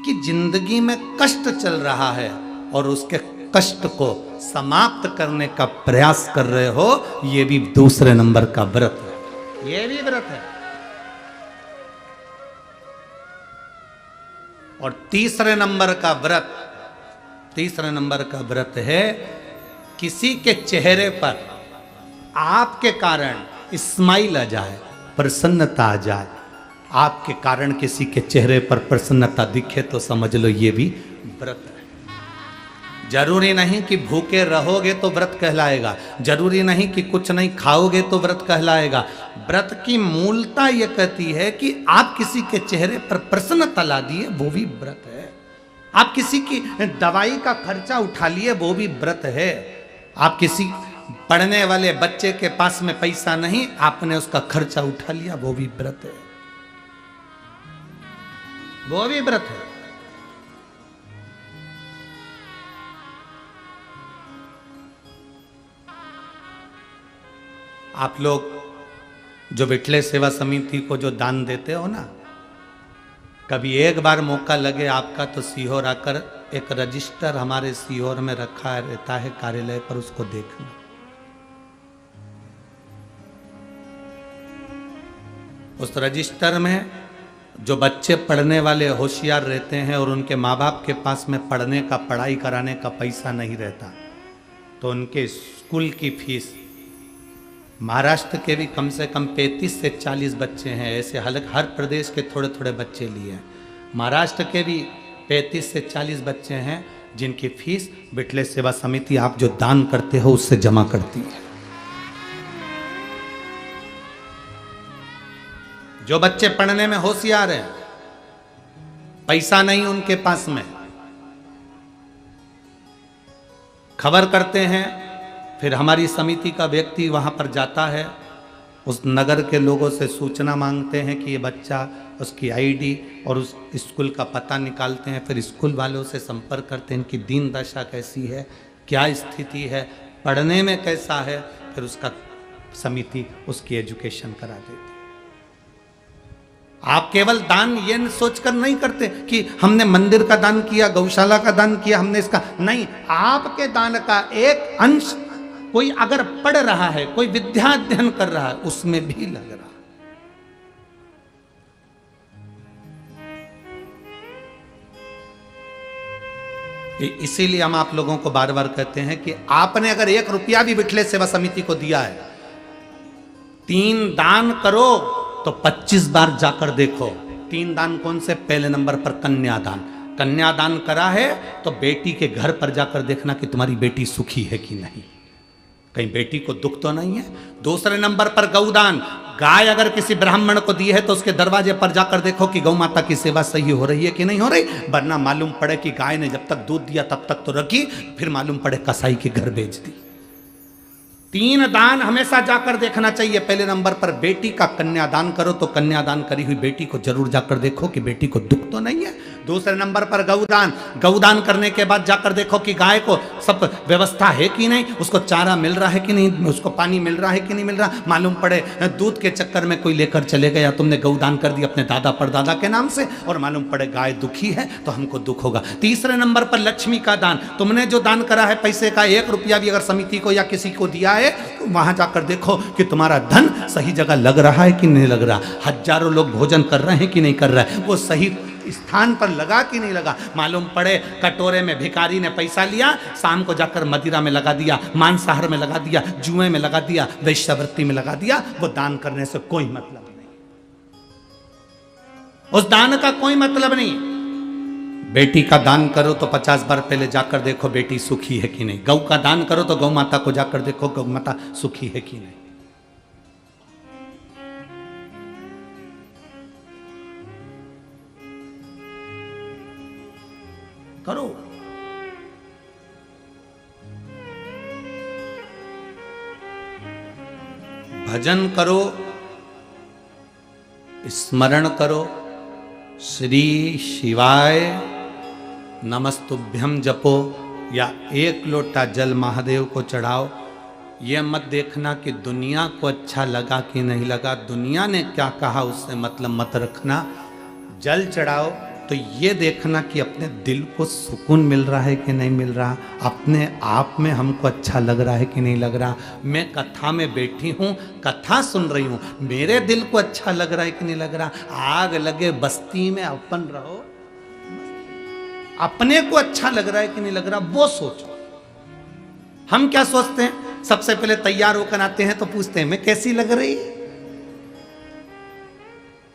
की जिंदगी में कष्ट चल रहा है और उसके कष्ट को समाप्त करने का प्रयास कर रहे हो, ये भी दूसरे नंबर का व्रत है, ये भी व्रत है। और तीसरे नंबर का व्रत है किसी के चेहरे पर आपके कारण स्माइल आ जाए, प्रसन्नता आ जाए, आपके कारण किसी के चेहरे पर प्रसन्नता दिखे तो समझ लो ये भी व्रत है। जरूरी नहीं कि भूखे रहोगे तो व्रत कहलाएगा, जरूरी नहीं कि कुछ नहीं खाओगे तो व्रत कहलाएगा। व्रत की मूलता ये कहती है कि आप किसी के चेहरे पर प्रसन्नता ला दिए, वो भी व्रत है। आप किसी की दवाई का खर्चा उठा लिए, वो भी व्रत है। आप किसी पढ़ने वाले बच्चे के पास में पैसा नहीं, आपने उसका खर्चा उठा लिया, वो भी व्रत है, वो भी व्रत है। आप लोग जो विठले सेवा समिति को जो दान देते हो ना, कभी एक बार मौका लगे आपका तो सीहोर आकर, एक रजिस्टर हमारे सीहोर में रखा रहता है कार्यालय पर, उसको देखना। उस रजिस्टर में जो बच्चे पढ़ने वाले होशियार रहते हैं और उनके माँ बाप के पास में पढ़ने का, पढ़ाई कराने का पैसा नहीं रहता, तो उनके स्कूल की फीस, महाराष्ट्र के भी कम से कम 35 से 40 बच्चे हैं, ऐसे हर प्रदेश के थोड़े थोड़े बच्चे लिए हैं। महाराष्ट्र के भी 35 से 40 बच्चे हैं जिनकी फीस विठले सेवा समिति आप जो दान करते हो उससे जमा करती है। जो बच्चे पढ़ने में होशियार हैं, पैसा नहीं उनके पास में, खबर करते हैं, फिर हमारी समिति का व्यक्ति वहां पर जाता है, उस नगर के लोगों से सूचना मांगते हैं कि ये बच्चा, उसकी आईडी और उस स्कूल का पता निकालते हैं, फिर स्कूल वालों से संपर्क करते हैं, इनकी दीन दशा कैसी है, क्या स्थिति है, पढ़ने में कैसा है, फिर उसका समिति उसकी एजुकेशन करा देती है। आप केवल दान ये सोचकर नहीं करते कि हमने मंदिर का दान किया, गौशाला का दान किया, हमने इसका नहीं, आपके दान का एक अंश कोई अगर पढ़ रहा है, कोई विद्या अध्ययन कर रहा है, उसमें भी लग रहा है। इसीलिए हम आप लोगों को बार बार कहते हैं कि आपने अगर 1 रुपया भी विठले सेवा समिति को दिया है, 3 दान करो तो 25 बार जाकर देखो। 3 दान कौन से? पहले नंबर पर कन्यादान। कन्यादान करा है तो बेटी के घर पर जाकर देखना कि तुम्हारी बेटी सुखी है कि नहीं, कहीं बेटी को दुख तो नहीं है। दूसरे नंबर पर गौदान, गाय अगर किसी ब्राह्मण को दी है तो उसके दरवाजे पर जाकर देखो कि गौ माता की सेवा सही हो रही है कि नहीं हो रही, वरना मालूम पड़े कि गाय ने जब तक दूध दिया तब तक तो रखी, फिर मालूम पड़े कसाई के घर बेच दी। 3 दान हमेशा जाकर देखना चाहिए। पहले नंबर पर बेटी का कन्यादान करो तो कन्यादान करी हुई बेटी को जरूर जाकर देखो कि बेटी को दुख तो नहीं है। दूसरे नंबर पर गौदान, गौदान करने के बाद जाकर देखो कि गाय को सब व्यवस्था है कि नहीं, उसको चारा मिल रहा है कि नहीं, उसको पानी मिल रहा है कि नहीं मिल रहा। मालूम पड़े दूध के चक्कर में कोई लेकर चले गया, तुमने गौदान कर दी अपने दादा परदादा के नाम से, और मालूम पड़े गाय दुखी है तो हमको दुख होगा। तीसरे नंबर पर लक्ष्मी का दान, तुमने जो दान करा है पैसे का 1 रुपया भी अगर समिति को या किसी को दिया है तो वहां जाकर देखो कि तुम्हारा धन सही जगह लग रहा है कि नहीं लग रहा, हजारों लोग भोजन कर रहे हैं कि नहीं कर रहा है, वो सही स्थान पर लगा कि नहीं लगा। मालूम पड़े कटोरे में भिखारी ने पैसा लिया, शाम को जाकर मदिरा में लगा दिया, मांसाहार में लगा दिया, जुए में लगा दिया, वैश्यावृत्ति में लगा दिया, वो दान करने से कोई मतलब नहीं, उस दान का कोई मतलब नहीं। बेटी का दान करो तो 50 बार पहले जाकर देखो बेटी सुखी है कि नहीं। गौ का दान करो तो गौ माता को जाकर देखो गौ माता सुखी है कि नहीं। करो। भजन करो, स्मरण करो, श्री शिवाय नमस्तुभ्यम जपो, या 1 लोटा जल महादेव को चढ़ाओ। यह मत देखना कि दुनिया को अच्छा लगा कि नहीं लगा, दुनिया ने क्या कहा उससे मतलब मत रखना। जल चढ़ाओ तो ये देखना कि अपने दिल को सुकून मिल रहा है कि नहीं मिल रहा, अपने आप में हमको अच्छा लग रहा है कि नहीं लग रहा। मैं कथा में बैठी हूँ, कथा सुन रही हूँ, मेरे दिल को अच्छा लग रहा है कि नहीं लग रहा। आग लगे बस्ती में अपन रहो, अपने को अच्छा लग रहा है कि नहीं लग रहा वो सोचो। हम क्या सोचते हैं, सबसे पहले तैयार होकर आते हैं तो पूछते हैं मैं कैसी लग रही,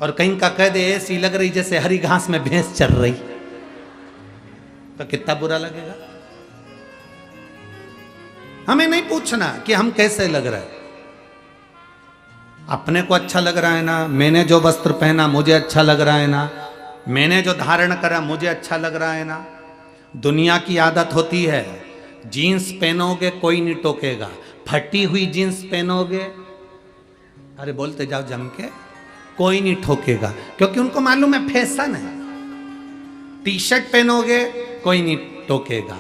और कहीं का कह दे ऐसी लग रही जैसे हरी घास में भैंस चल रही, तो कितना बुरा लगेगा। हमें नहीं पूछना कि हम कैसे लग रहे हैं, अपने को अच्छा लग रहा है ना, मैंने जो वस्त्र पहना मुझे अच्छा लग रहा है ना, मैंने जो धारण करा मुझे अच्छा लग रहा है ना। दुनिया की आदत होती है, जीन्स पहनोगे कोई नहीं टोकेगा, फटी हुई जीन्स पहनोगे, अरे बोलते जाओ जम के, कोई नहीं ठोकेगा, क्योंकि उनको मालूम है फैशन है। टी शर्ट पहनोगे कोई नहीं टोकेगा,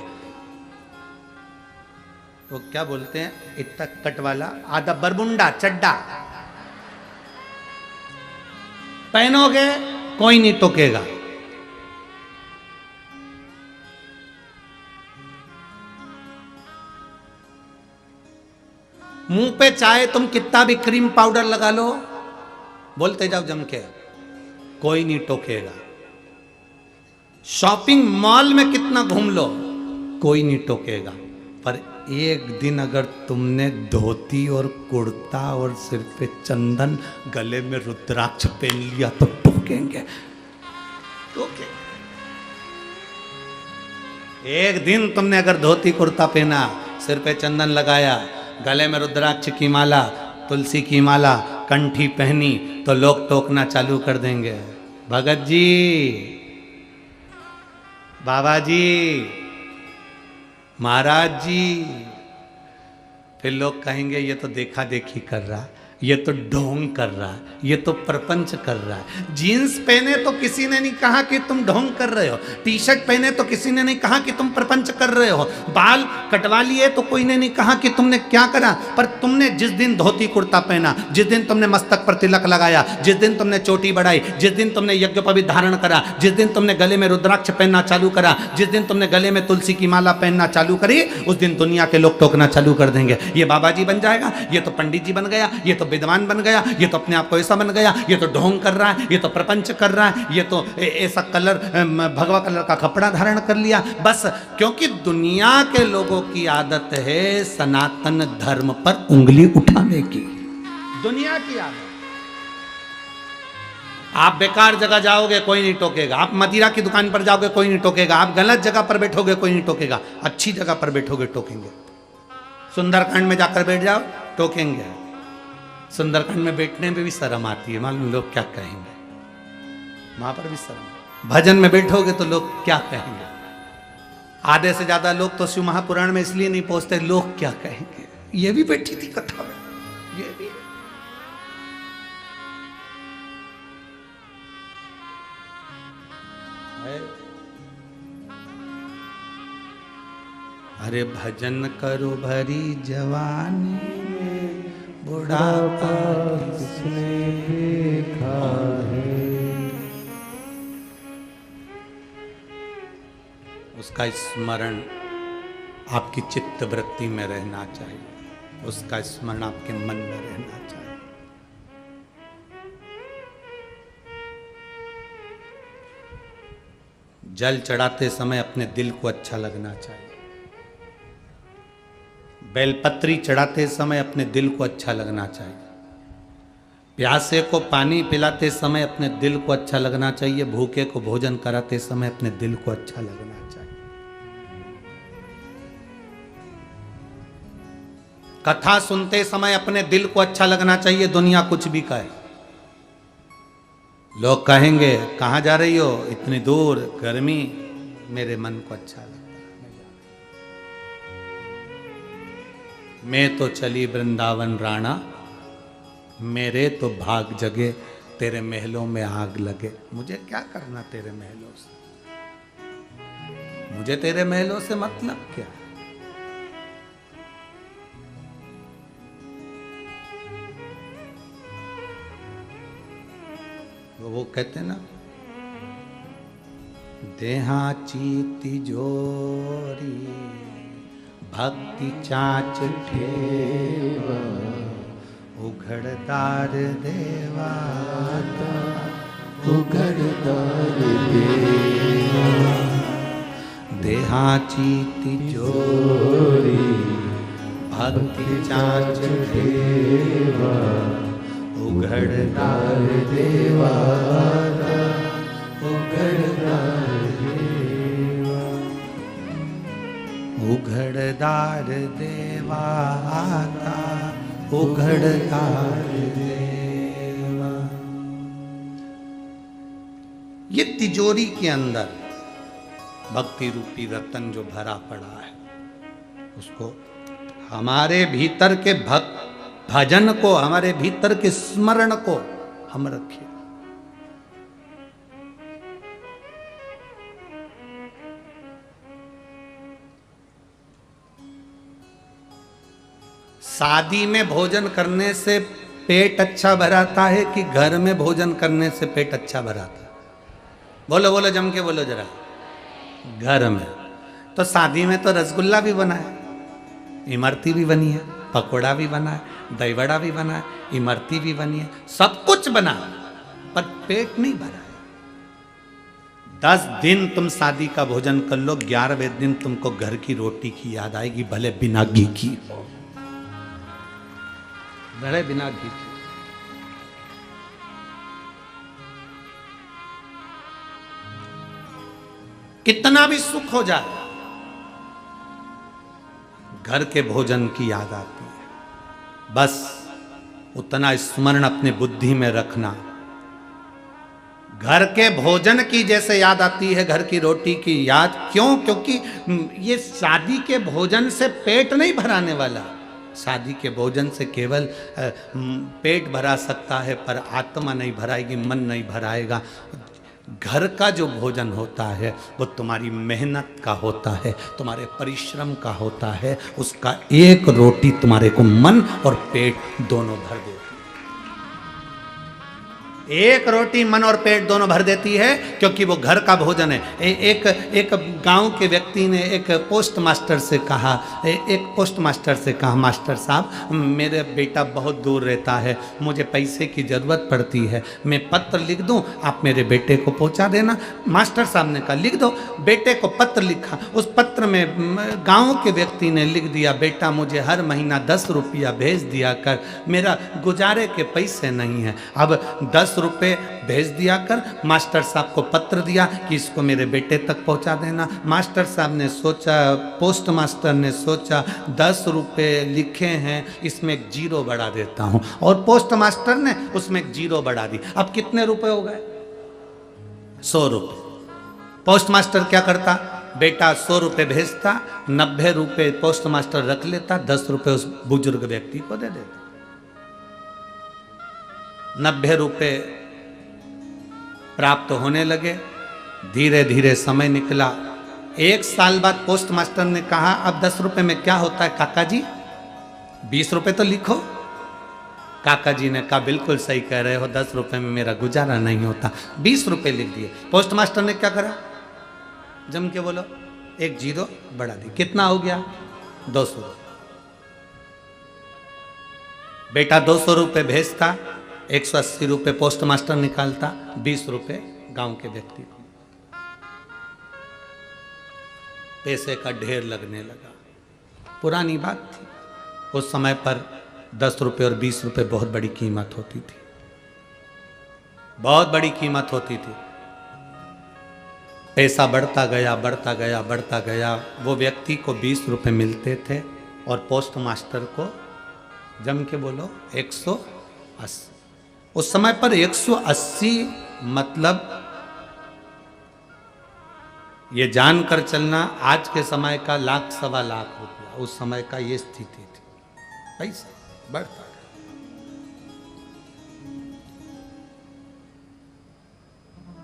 वो क्या बोलते हैं, इतना कट वाला आधा बरमुंडा चड्डा पहनोगे कोई नहीं टोकेगा। मुंह पे चाहे तुम कितना भी क्रीम पाउडर लगा लो, बोलते जाओ जम के, कोई नहीं टोकेगा। शॉपिंग मॉल में कितना घूम लो, कोई नहीं टोकेगा। पर एक दिन अगर तुमने धोती और कुर्ता और सिर पे चंदन, गले में रुद्राक्ष पहन लिया तो टोकेंगे, टोकेंगे। एक दिन तुमने अगर धोती कुर्ता पहना, सिर पे चंदन लगाया, गले में रुद्राक्ष की माला, तुलसी की माला, कंठी पहनी, तो लोग टोकना चालू कर देंगे। भगत जी, बाबा जी, महाराज जी। फिर लोग कहेंगे ये तो देखा देखी कर रहा, ये तो ढोंग कर रहा, ये तो प्रपंच कर रहा है। जीन्स पहने तो किसी ने नहीं कहा कि तुम ढोंग कर रहे हो, टी शर्ट पहने तो किसी ने नहीं कहा कि तुम प्रपंच कर रहे हो, बाल कटवा लिए तो कोई ने नहीं कहा कि तुमने क्या करा। पर तुमने जिस दिन धोती कुर्ता पहना, जिस दिन तुमने मस्तक पर तिलक लगाया, जिस दिन तुमने चोटी बढ़ाई, जिस दिन तुमने यज्ञोपवीत धारण करा, जिस दिन तुमने गले में रुद्राक्ष पहनना चालू करा, जिस दिन तुमने गले में तुलसी की माला पहनना चालू करी, उस दिन दुनिया के लोग टोकना चालू कर देंगे। ये बाबा जी बन जाएगा, ये तो पंडित जी बन गया, ये तो विद्वान बन गया, ये तो अपने आप को ऐसा बन गया, ये तो ढोंग कर रहा है, ये तो प्रपंच कर रहा है, ये तो ऐसा कलर भगवा कलर का कपड़ा धारण कर लिया। बस क्योंकि दुनिया के लोगों की आदत है सनातन धर्म पर उंगली उठाने की, दुनिया की आदत। आप बेकार जगह जाओगे कोई नहीं टोकेगा, आप मदिरा की दुकान पर जाओगे कोई नहीं टोकेगा, आप गलत जगह पर बैठोगे कोई नहीं टोकेगा, अच्छी जगह पर बैठोगे टोकेंगे। सुंदरकांड में जाकर बैठ जाओ टोकेंगे। सुंदरकांड में बैठने में भी शर्म आती है, मालूम लोग क्या कहेंगे, वहां पर भी शर्म। भजन में बैठोगे तो लोग क्या कहेंगे। आधे से ज्यादा लोग तो शिव महापुराण में इसलिए नहीं पहुंचते, लोग क्या कहेंगे। ये भी बैठी थी कथा में, ये भी। अरे भजन करो भरी जवानी में, बुढ़ापा किसने देखा है। उसका स्मरण आपकी चित्त वृत्ति में रहना चाहिए, उसका स्मरण आपके मन में रहना चाहिए। जल चढ़ाते समय अपने दिल को अच्छा लगना चाहिए, बेलपत्री चढ़ाते समय अपने दिल को अच्छा लगना चाहिए, प्यासे को पानी पिलाते समय अपने दिल को अच्छा लगना चाहिए, भूखे को भोजन कराते समय अपने दिल को अच्छा लगना चाहिए। कथा सुनते समय अपने दिल को अच्छा लगना चाहिए, दुनिया कुछ भी कहे। लोग कहेंगे कहाँ जा रही हो, इतनी दूर, गर्मी, मेरे मन को अच्छा लगता है। मैं तो चली वृंदावन राणा, मेरे तो भाग जगे, तेरे महलों में आग लगे। मुझे क्या करना तेरे महलों से, मुझे तेरे महलों से मतलब क्या। वो कहते ना, देहाची तिजोरी भक्ति चाच ठेवा, उघड़दार देवा, उघड़दार देवा। देहाची तिजोरी भक्ति चाच ठेवा, उघड़दार देवा, उघड़दार देवा। उघड़दार देवा आता, उघड़दार देवा। ये तिजोरी के अंदर भक्ति रूपी रतन जो भरा पड़ा है, उसको हमारे भीतर के भजन को, हमारे भीतर के स्मरण को हम रखिए। शादी में भोजन करने से पेट अच्छा भराता है कि घर में भोजन करने से पेट अच्छा भराता है? बोलो बोलो, जम के बोलो जरा। घर में। तो शादी में तो रसगुल्ला भी बना है, इमरती भी बनी है, पकोड़ा भी बना है, दही बड़ा भी बना है, इमरती भी बनी है, सब कुछ बना है, पर पेट नहीं भरा है। 10 दिन तुम शादी का भोजन कर लो, 11वें दिन तुमको घर की रोटी की याद आएगी, भले बिना घी की हो, भले बिना घी की। कितना भी सुख हो जाए, घर के भोजन की याद आती है। बस उतना स्मरण अपने बुद्धि में रखना, घर के भोजन की जैसे याद आती है घर की रोटी की याद। क्यों? क्योंकि ये शादी के भोजन से पेट नहीं भराने वाला। शादी के भोजन से केवल पेट भरा सकता है, पर आत्मा नहीं भराएगी, मन नहीं भराएगा। घर का जो भोजन होता है वो तुम्हारी मेहनत का होता है, तुम्हारे परिश्रम का होता है। उसका एक रोटी तुम्हारे को मन और पेट दोनों भर देती है। एक रोटी मन और पेट दोनों भर देती है, क्योंकि वो घर का भोजन है। एक गांव के व्यक्ति ने एक पोस्ट मास्टर से कहा, मास्टर साहब, मेरे बेटा बहुत दूर रहता है, मुझे पैसे की ज़रूरत पड़ती है, मैं पत्र लिख दूं, आप मेरे बेटे को पहुंचा देना। मास्टर साहब ने कहा लिख दो। बेटे को पत्र लिखा। उस पत्र में गांव के व्यक्ति ने लिख दिया, बेटा मुझे हर महीना 10 रुपया भेज दिया कर, मेरा गुजारे के पैसे नहीं हैं। अब 10 रुपए भेज दिया कर। मास्टर साहब को पत्र दिया कि इसको मेरे बेटे तक पहुंचा देना। मास्टर साहब ने सोचा, पोस्ट मास्टर ने सोचा 10 रुपए लिखे हैं, इसमें एक 0 बढ़ा देता हूं, और पोस्ट मास्टर ने उसमें एक 0 बढ़ा दी। अब कितने रुपए हो गए? 100 रुपए। पोस्ट मास्टर क्या करता? बेटा 100 रुपए भेजता, 90 रुपए पोस्ट मास्टर रख लेता, 10 रुपए उस बुजुर्ग व्यक्ति को दे देता। 90 रुपए प्राप्त होने लगे। धीरे धीरे समय निकला। 1 साल बाद पोस्ट मास्टर ने कहा, अब 10 रुपए में क्या होता है काका जी, 20 रुपए तो लिखो। काका जी ने कहा बिल्कुल सही कह रहे हो, 10 रुपए में मेरा गुजारा नहीं होता। 20 रुपए लिख दिए। पोस्ट मास्टर ने क्या करा? जम के बोलो, एक 0 बढ़ा दी। कितना हो गया? 200 रुपए। बेटा 200 रुपए भेजता, 180 रुपए पोस्ट मास्टर निकालता, 20 रुपए गांव के व्यक्ति को। पैसे का ढेर लगने लगा। पुरानी बात थी, उस समय पर 10 रुपए और 20 रुपए बहुत बड़ी कीमत होती थी, बहुत बड़ी कीमत होती थी। पैसा बढ़ता गया, बढ़ता गया, बढ़ता गया। वो व्यक्ति को 20 रुपए मिलते थे और पोस्ट मास्टर को, जम के बोलो, 180। उस समय पर 180 मतलब, ये जानकर चलना, आज के समय का 1,00,000 सवा लाख रुपया, उस समय का ये स्थिति थी। पैसा बढ़ता गया।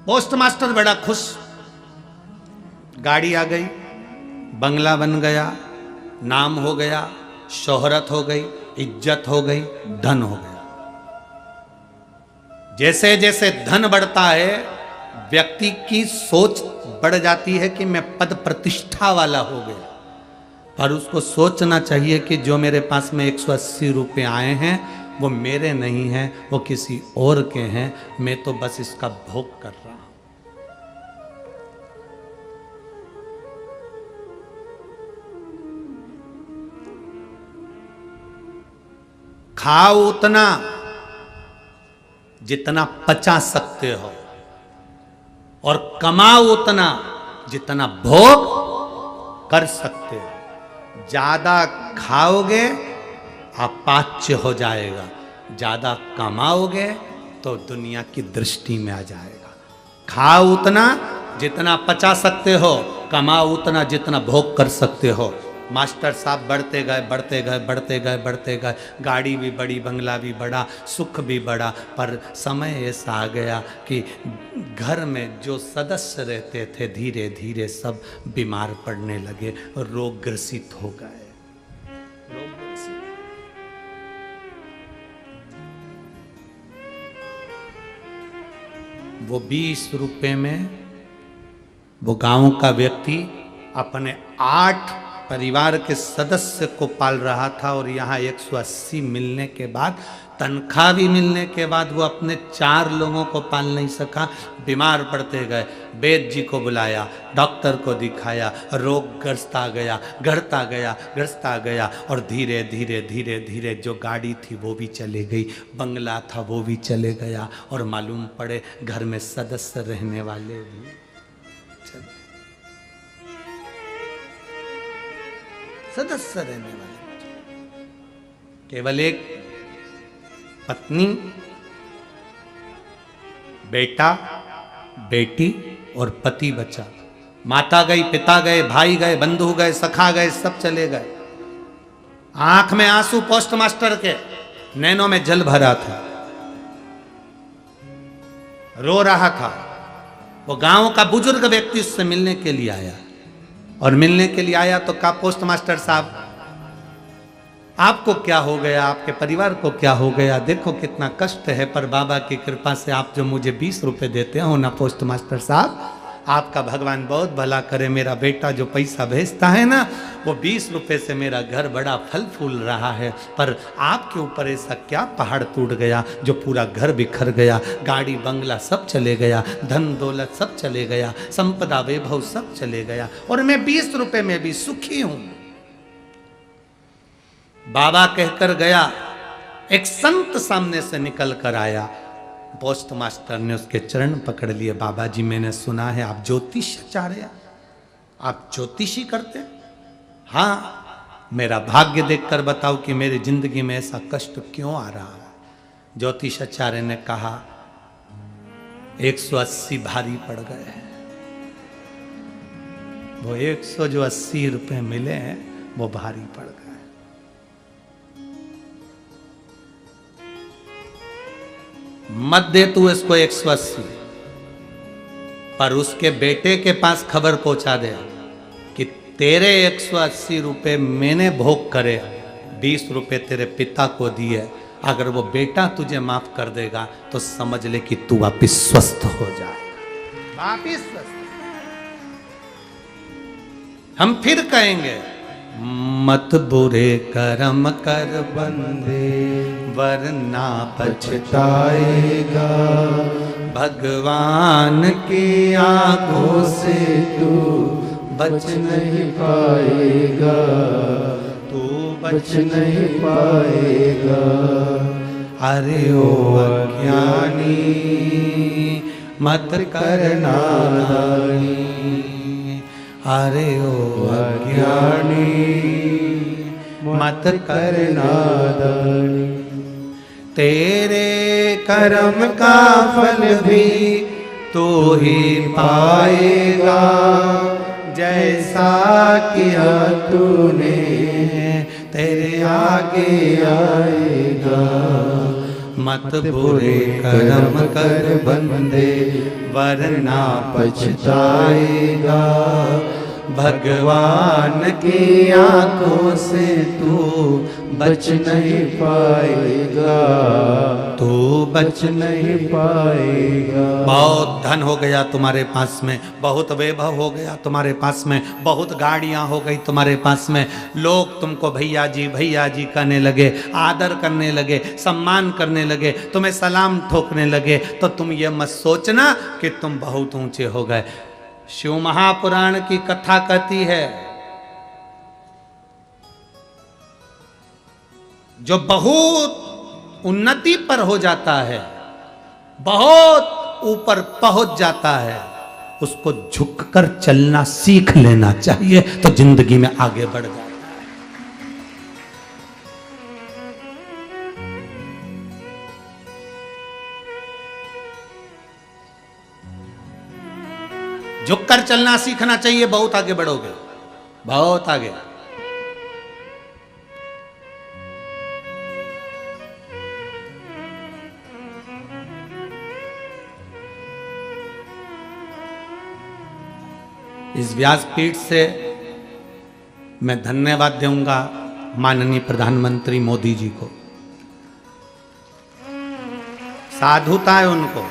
पोस्ट मास्टर बड़ा खुश, गाड़ी आ गई, बंगला बन गया, नाम हो गया, शोहरत हो गई, इज्जत हो गई, धन हो गया। जैसे जैसे धन बढ़ता है, व्यक्ति की सोच बढ़ जाती है कि मैं पद प्रतिष्ठा वाला हो गया। पर उसको सोचना चाहिए कि जो मेरे पास में 180 रुपए आए हैं वो मेरे नहीं हैं, वो किसी और के हैं, मैं तो बस इसका भोग कर रहा हूं। खाओ उतना जितना पचा सकते हो, और कमाओ उतना जितना भोग कर सकते हो। ज्यादा खाओगे अपाच्य हो जाएगा, ज्यादा कमाओगे तो दुनिया की दृष्टि में आ जाएगा। खाओ उतना जितना पचा सकते हो, कमाओ उतना जितना भोग कर सकते हो। मास्टर साहब बढ़ते गए, बढ़ते गए, बढ़ते गए, बढ़ते गए। गाड़ी भी बड़ी, बंगला भी बड़ा, सुख भी बड़ा। पर समय ऐसा आ गया कि घर में जो सदस्य रहते थे, धीरे धीरे सब बीमार पड़ने लगे, रोग ग्रसित हो गए। वो 20 रुपए में वो गांव का व्यक्ति अपने 8 परिवार के सदस्य को पाल रहा था, और यहाँ 180 मिलने के बाद, तनख्वाह भी मिलने के बाद वो अपने 4 लोगों को पाल नहीं सका। बीमार पड़ते गए, वैद्य जी को बुलाया, डॉक्टर को दिखाया, रोग ग्रस्ता गया, ग्रस्ता गया, और धीरे धीरे धीरे धीरे जो गाड़ी थी वो भी चले गई, बंगला था वो भी चले गया, और मालूम पड़े घर में सदस्य रहने वाले भी चले, सदस्य रहने वाले, केवल एक पत्नी, बेटा, बेटी और पति बचा। माता गई, पिता गए, भाई गए, बंधु गए, सखा गए, सब चले गए। आंख में आंसू पोस्ट मास्टर के, नैनों में जल भरा था, रो रहा था। वो गांव का बुजुर्ग व्यक्ति उससे मिलने के लिए आया, और मिलने के लिए आया तो कहा, पोस्ट मास्टर साहब आपको क्या हो गया, आपके परिवार को क्या हो गया, देखो कितना कष्ट है, पर बाबा की कृपा से आप जो मुझे 20 रुपए देते हो ना पोस्ट मास्टर साहब, आपका भगवान बहुत भला करे। मेरा बेटा जो पैसा भेजता है ना, वो 20 रुपए से मेरा घर बड़ा फल फूल रहा है, पर आपके ऊपर ऐसा क्या पहाड़ टूट गया जो पूरा घर बिखर गया, गाड़ी बंगला सब चले गया, धन दौलत सब चले गया, संपदा वैभव सब चले गया, और मैं 20 रुपए में भी सुखी हूं। बाबा कहकर गया, एक संत सामने से निकल कर आया। पोस्ट मास्टर ने उसके चरण पकड़ लिए। बाबा जी, मैंने सुना है आप ज्योतिषाचार्य, आप ज्योतिषी करते? हाँ, मेरा भाग्य देखकर बताओ कि मेरी जिंदगी में ऐसा कष्ट क्यों आ रहा है। ज्योतिषाचार्य ने कहा, 180 भारी पड़ गए हैं। वो 180 रुपए मिले हैं, वो भारी पड़ गए। मत दे तू इसको 180, पर उसके बेटे के पास खबर पहुंचा दे कि तेरे 180 रुपए मैंने भोग करे, 20 रुपए तेरे पिता को दिए। अगर वो बेटा तुझे माफ कर देगा तो समझ ले कि तू वापिस स्वस्थ हो जाएगा, वापिस स्वस्थ। हम फिर कहेंगे, मत बुरे कर्म कर बंदे, वरना पछताएगा। भगवान की आंखों से तू बच नहीं पाएगा, तू बच नहीं पाएगा। अरे ओ अज्ञानी, मत करना नादानी, अरे ओ अज्ञानी, मत करना नादानी। तेरे कर्म का फल भी तू ही पाएगा, जैसा किया तूने तेरे आगे आएगा। मत बुरे कर्म कर बंदे, वरना पछताएगा। भगवान की आंखों से तू बच नहीं पाएगा, तू बच नहीं पाएगा। बहुत धन हो गया तुम्हारे पास में, बहुत वैभव हो गया तुम्हारे पास में, बहुत गाड़ियां हो गई तुम्हारे पास में, लोग तुमको भैया जी कहने लगे, आदर करने लगे, सम्मान करने लगे, तुम्हें सलाम ठोकने लगे, तो तुम ये मत सोचना कि तुम बहुत ऊंचे हो गए। शिव महापुराण की कथा कहती है, जो बहुत उन्नति पर हो जाता है, बहुत ऊपर पहुंच जाता है, उसको झुककर चलना सीख लेना चाहिए, तो जिंदगी में आगे बढ़ जाता है। झुककर चलना सीखना चाहिए, बहुत आगे बढ़ोगे, बहुत आगे। इस व्यासपीठ से मैं धन्यवाद दूंगा माननीय प्रधानमंत्री मोदी जी को। साधुता है उनको,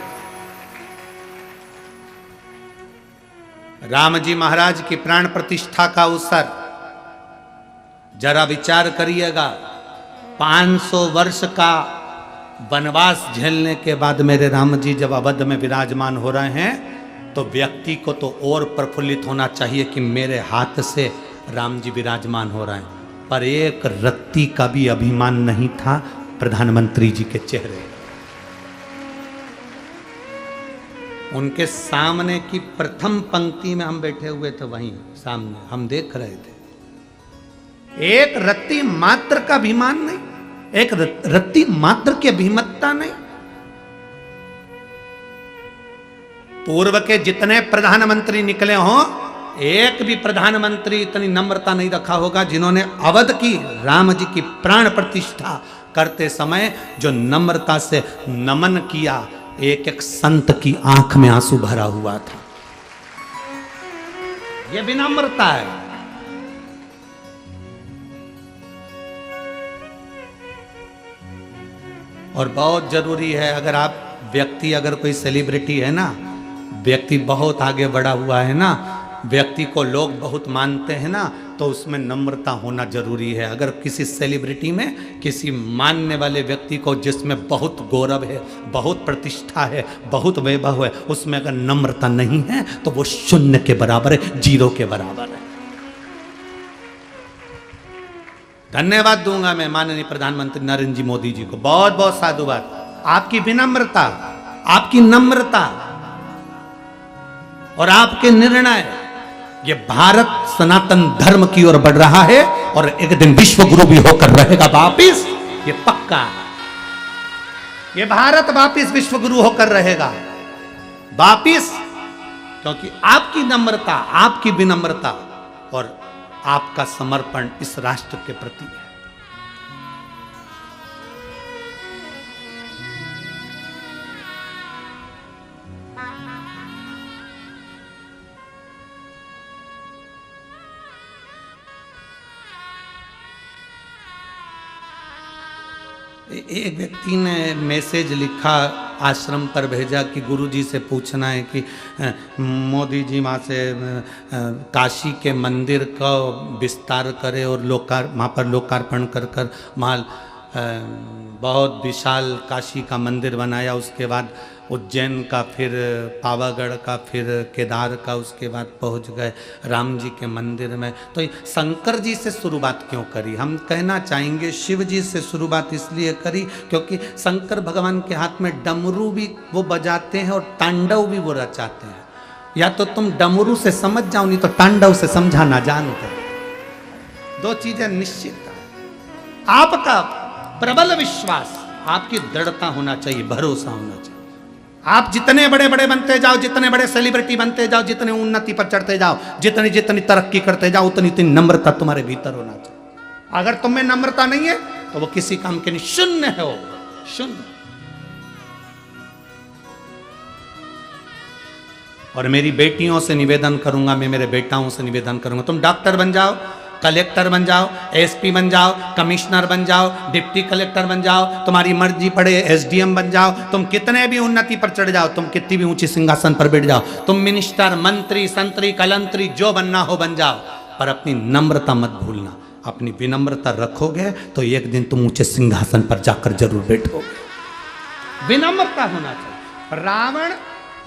राम जी महाराज की प्राण प्रतिष्ठा का अवसर, जरा विचार करिएगा, 500 वर्ष का वनवास झेलने के बाद मेरे राम जी जब अवध में विराजमान हो रहे हैं, तो व्यक्ति को तो और प्रफुल्लित होना चाहिए कि मेरे हाथ से राम जी विराजमान हो रहे हैं। पर एक रत्ती का भी अभिमान नहीं था प्रधानमंत्री जी के चेहरे। उनके सामने की प्रथम पंक्ति में हम बैठे हुए थे, वहीं सामने हम देख रहे थे। एक रत्ती मात्र का अभिमान नहीं, एक रत्ती मात्र की अभिमतता नहीं। पूर्व के जितने प्रधानमंत्री निकले हों, एक भी प्रधानमंत्री इतनी नम्रता नहीं रखा होगा जिन्होंने अवध की राम जी की प्राण प्रतिष्ठा करते समय जो नम्रता से नमन किया। एक एक संत की आंख में आंसू भरा हुआ था। यह विनम्रता है। और बहुत जरूरी है, अगर आप व्यक्ति, अगर कोई सेलिब्रिटी है ना, व्यक्ति बहुत आगे बढ़ा हुआ है ना, व्यक्ति को लोग बहुत मानते हैं ना, तो उसमें नम्रता होना जरूरी है। अगर किसी सेलिब्रिटी में, किसी मानने वाले व्यक्ति को जिसमें बहुत गौरव है, बहुत प्रतिष्ठा है, बहुत वैभव है, उसमें अगर नम्रता नहीं है तो वो शून्य के बराबर है, जीरो के बराबर है। धन्यवाद दूंगा मैं माननीय प्रधानमंत्री नरेंद्र जी मोदी जी को, बहुत बहुत साधुवाद। आपकी विनम्रता, आपकी नम्रता और आपके निर्णय, ये भारत सनातन धर्म की ओर बढ़ रहा है और एक दिन विश्व गुरु भी होकर रहेगा वापिस, ये पक्का। ये भारत वापिस विश्व गुरु होकर रहेगा वापिस, क्योंकि आपकी नम्रता, आपकी विनम्रता और आपका समर्पण इस राष्ट्र के प्रति है। एक व्यक्ति ने मैसेज लिखा, आश्रम पर भेजा कि गुरुजी से पूछना है कि मोदी जी वहाँ से काशी के मंदिर का विस्तार करे और वहाँ पर लोकार्पण कर वहाँ बहुत विशाल काशी का मंदिर बनाया। उसके बाद उज्जैन का, फिर पावागढ़ का, फिर केदार का, उसके बाद पहुंच गए राम जी के मंदिर में। तो शंकर जी से शुरुआत क्यों करी? हम कहना चाहेंगे शिव जी से शुरुआत इसलिए करी क्योंकि शंकर भगवान के हाथ में डमरू भी वो बजाते हैं और तांडव भी वो रचाते हैं। या तो तुम डमरू से समझ जाओ, नहीं तो तांडव से समझा ना जानते। दो चीजें निश्चित है। आपका प्रबल विश्वास, आपकी दृढ़ता होना चाहिए, भरोसा होना चाहिए। आप जितने बड़े बड़े बनते जाओ, जितने बड़े सेलिब्रिटी बनते जाओ, जितने उन्नति पर चढ़ते जाओ, जितनी जितनी तरक्की करते जाओ, उतनी उतनी नम्रता तुम्हारे भीतर होना चाहिए। अगर तुम में नम्रता नहीं है तो वो किसी काम के नहीं, शून्य है वो, शून्य। और मेरी बेटियों से निवेदन करूंगा, मैं मेरे बेटाओं से निवेदन करूंगा, तुम डॉक्टर बन जाओ, कलेक्टर बन जाओ, एसपी बन जाओ, कमिश्नर बन जाओ, डिप्टी कलेक्टर बन जाओ, तुम्हारी मर्जी पड़े एसडीएम बन जाओ, तुम कितने भी उन्नति पर चढ़ जाओ, तुम कितनी भी ऊंची सिंहासन पर बैठ जाओ, तुम मिनिस्टर, मंत्री, संतरी, कलंतरी जो बनना हो बन जाओ, पर अपनी नम्रता मत भूलना। अपनी विनम्रता रखोगे तो एक दिन तुम ऊंचे सिंहासन पर जाकर जरूर बैठोगे। विनम्रता होना चाहिए। रावण,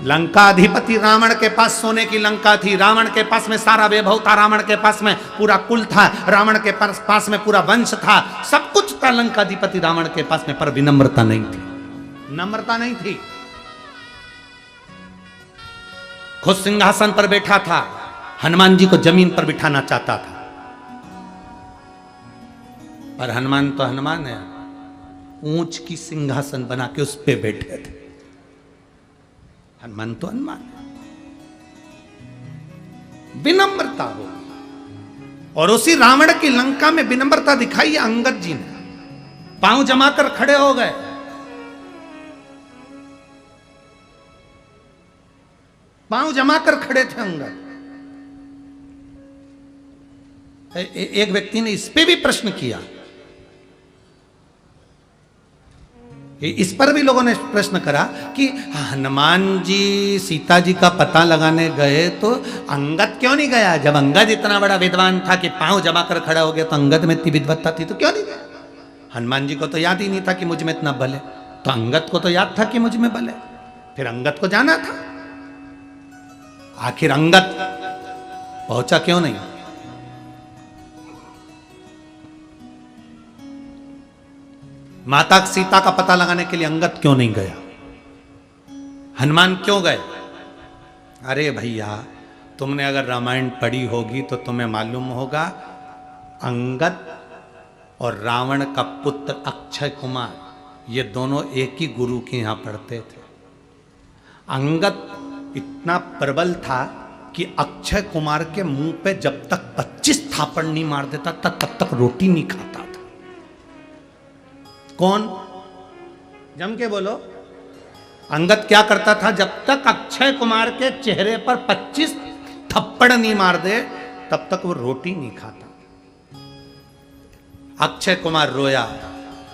लंकाधिपति, रावण के पास सोने की लंका थी, रावण के पास में सारा वैभव था, रावण के पास में पूरा कुल था, रावण के पास में पूरा वंश था, सब कुछ था लंकाधिपति रावण के पास में, पर विनम्रता नहीं थी, नम्रता नहीं थी। खुद सिंहासन पर बैठा था, हनुमान जी को जमीन पर बिठाना चाहता था, पर हनुमान तो हनुमान है, ऊंच की सिंहासन बना के उस पे बैठे थे। हनुमान तो हनुमान है। विनम्रता हो, और उसी रावण की लंका में विनम्रता दिखाई अंगद जी ने, पांव जमाकर खड़े हो गए। पांव जमाकर खड़े थे अंगद। एक व्यक्ति ने इस पे भी प्रश्न किया, इस पर भी लोगों ने प्रश्न करा कि हनुमान जी सीता जी का पता लगाने गए तो अंगद क्यों नहीं गया? जब अंगद इतना बड़ा विद्वान था कि पांव जमा कर खड़ा हो गया, तो अंगद में इतनी विद्वत्ता थी तो क्यों नहीं गया? हनुमान जी को तो याद ही नहीं था कि मुझ में इतना बल है, तो अंगद को तो याद था कि मुझ में बल है, फिर अंगद को जाना था। आखिर अंगद पहुंचा क्यों नहीं? माता सीता का पता लगाने के लिए अंगद क्यों नहीं गया? हनुमान क्यों गए? अरे भैया, तुमने अगर रामायण पढ़ी होगी तो तुम्हें मालूम होगा, अंगद और रावण का पुत्र अक्षय कुमार, ये दोनों एक ही गुरु के यहां पढ़ते थे। अंगद इतना प्रबल था कि अक्षय कुमार के मुंह पे जब तक 25 थापड़ नहीं मार देता तब तक रोटी नहीं खाता था। कौन? जम के बोलो। अंगद क्या करता था? जब तक अक्षय कुमार के चेहरे पर 25 थप्पड़ नहीं मार दे तब तक वो रोटी नहीं खाता। अक्षय कुमार रोया,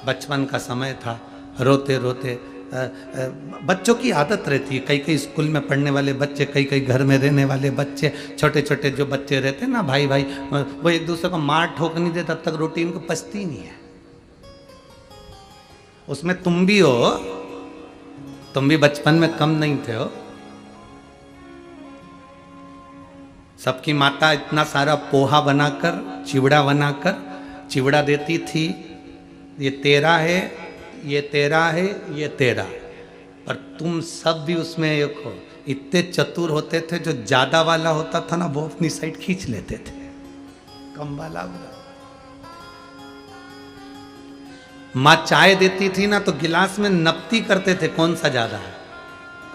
बचपन का समय था, रोते रोते बच्चों की आदत रहती है, कई कई स्कूल में पढ़ने वाले बच्चे, कई कई घर में रहने वाले बच्चे, छोटे छोटे जो बच्चे रहते हैं ना भाई भाई, वो एक दूसरे को मार ठोक नहीं दे तब तक रोटी इनको पचती नहीं है। उसमें तुम भी हो, तुम भी बचपन में कम नहीं थे हो। सबकी माता इतना सारा पोहा बनाकर, चिवड़ा बनाकर चिवड़ा देती थी, ये तेरा है, ये तेरा है, ये तेरा। पर तुम सब भी उसमें एक हो। इतने चतुर होते थे, जो ज्यादा वाला होता था ना वो अपनी साइड खींच लेते थे, कम वाला बुरा। माँ चाय देती थी ना तो गिलास में नपती करते थे, कौन सा ज्यादा है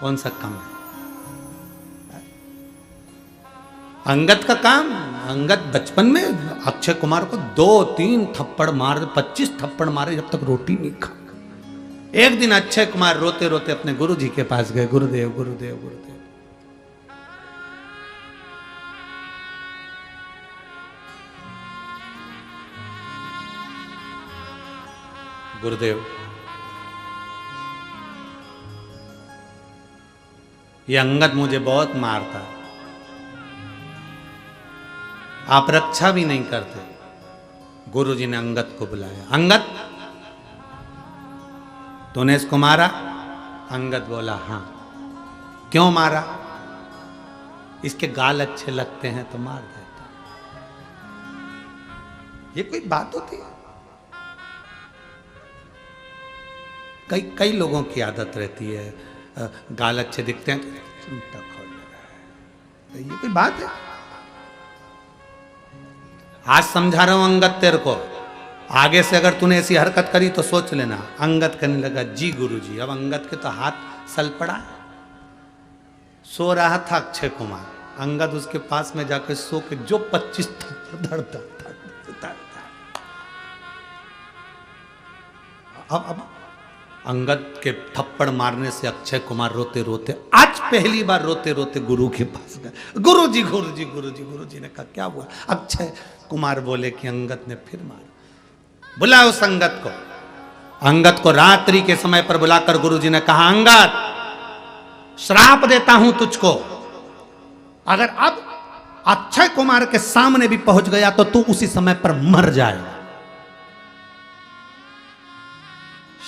कौन सा कम है। अंगद का काम, अंगद बचपन में अक्षय कुमार को 2-3 थप्पड़ मार, 25 थप्पड़ मारे जब तक रोटी नहीं खा। एक दिन अक्षय कुमार रोते रोते अपने गुरु जी के पास गए, गुरुदेव गुरुदेव गुरुदेव, गुरुदेव ये अंगद मुझे बहुत मारता, आप रक्षा भी नहीं करते। गुरु जी ने अंगद को बुलाया, अंगद तूने इसको मारा? अंगद बोला हाँ। क्यों मारा? इसके गाल अच्छे लगते हैं तो मार देता। ये कोई बात होती है? कई लोगों की आदत रहती है, गाल अच्छे दिखते हैं तो चिमटा खोल रहा है, ये कोई बात है? आज समझा रहा हूं अंगद तेरे को, आगे से अगर तूने ऐसी हरकत करी तो सोच लेना। अंगद कहने लगा जी गुरुजी। अब अंगद के तो हाथ सल पड़ा, सो रहा था अक्षय कुमार, अंगद उसके पास में जाकर सो के जो 25 थप्पड़ था। अब अंगद के थप्पड़ मारने से अक्षय कुमार रोते रोते, आज पहली बार रोते रोते गुरु के पास गए। गुरुजी गुरुजी गुरुजी। गुरुजी ने कहा क्या हुआ? अक्षय कुमार बोले कि अंगद ने फिर मारा। बुलाओ उस अंगद को। अंगद को रात्रि के समय पर बुलाकर गुरुजी ने कहा, अंगद श्राप देता हूं तुझको, अगर अब अक्षय कुमार के सामने भी पहुंच गया तो तू उसी समय पर मर जाएगा।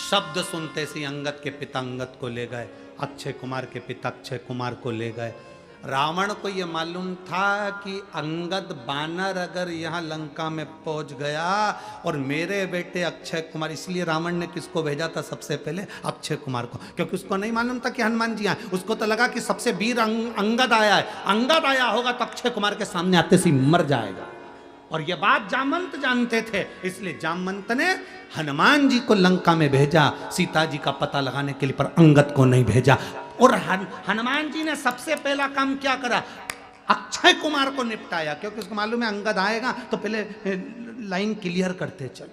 शब्द सुनते से अंगद के पिता अंगद को ले गए, अक्षय कुमार के पिता अक्षय कुमार को ले गए। रावण को यह मालूम था कि अंगद बानर अगर यहाँ लंका में पहुंच गया और मेरे बेटे अक्षय कुमार, इसलिए रावण ने किसको भेजा था सबसे पहले? अक्षय कुमार को, क्योंकि उसको नहीं मालूम था कि हनुमान जी आए। उसको तो लगा कि सबसे वीर अंगद आया है, अंगद आया होगा तो अक्षय कुमार के सामने आते से मर जाएगा। और यह बात जामवंत जानते थे, इसलिए जामवंत ने हनुमान जी को लंका में भेजा सीता जी का पता लगाने के लिए, पर अंगद को नहीं भेजा। और हनुमान जी ने सबसे पहला काम क्या करा? अक्षय कुमार को निपटाया, क्योंकि उसको मालूम है अंगद आएगा तो पहले लाइन क्लियर करते चल।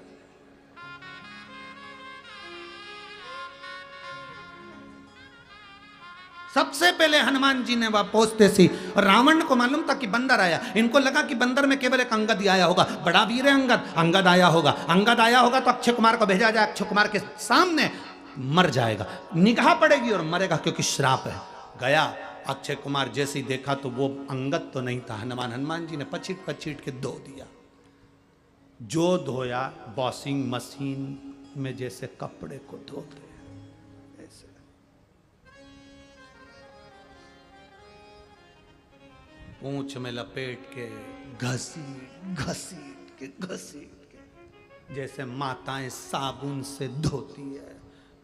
सबसे पहले हनुमान जी ने वहां पहुंचते सी, और रावण को मालूम था कि बंदर आया। इनको लगा कि बंदर में केवल एक अंगद ही आया होगा, बड़ा वीर है अंगद, अंगद आया होगा। अंगद आया होगा तो अक्षय कुमार को भेजा जाए, अक्षय कुमार के सामने मर जाएगा, निगाह पड़ेगी और मरेगा, क्योंकि श्राप है। गया अक्षय कुमार जैसे ही देखा तो वो अंगद तो नहीं था, हनुमान जी ने पचीट पचीट के धो दिया। जो धोया वॉशिंग मशीन में जैसे कपड़े को धोते हैं ऐसे। पूंछ में लपेट के घसीट घसीट के जैसे माताएं साबुन से धोती है,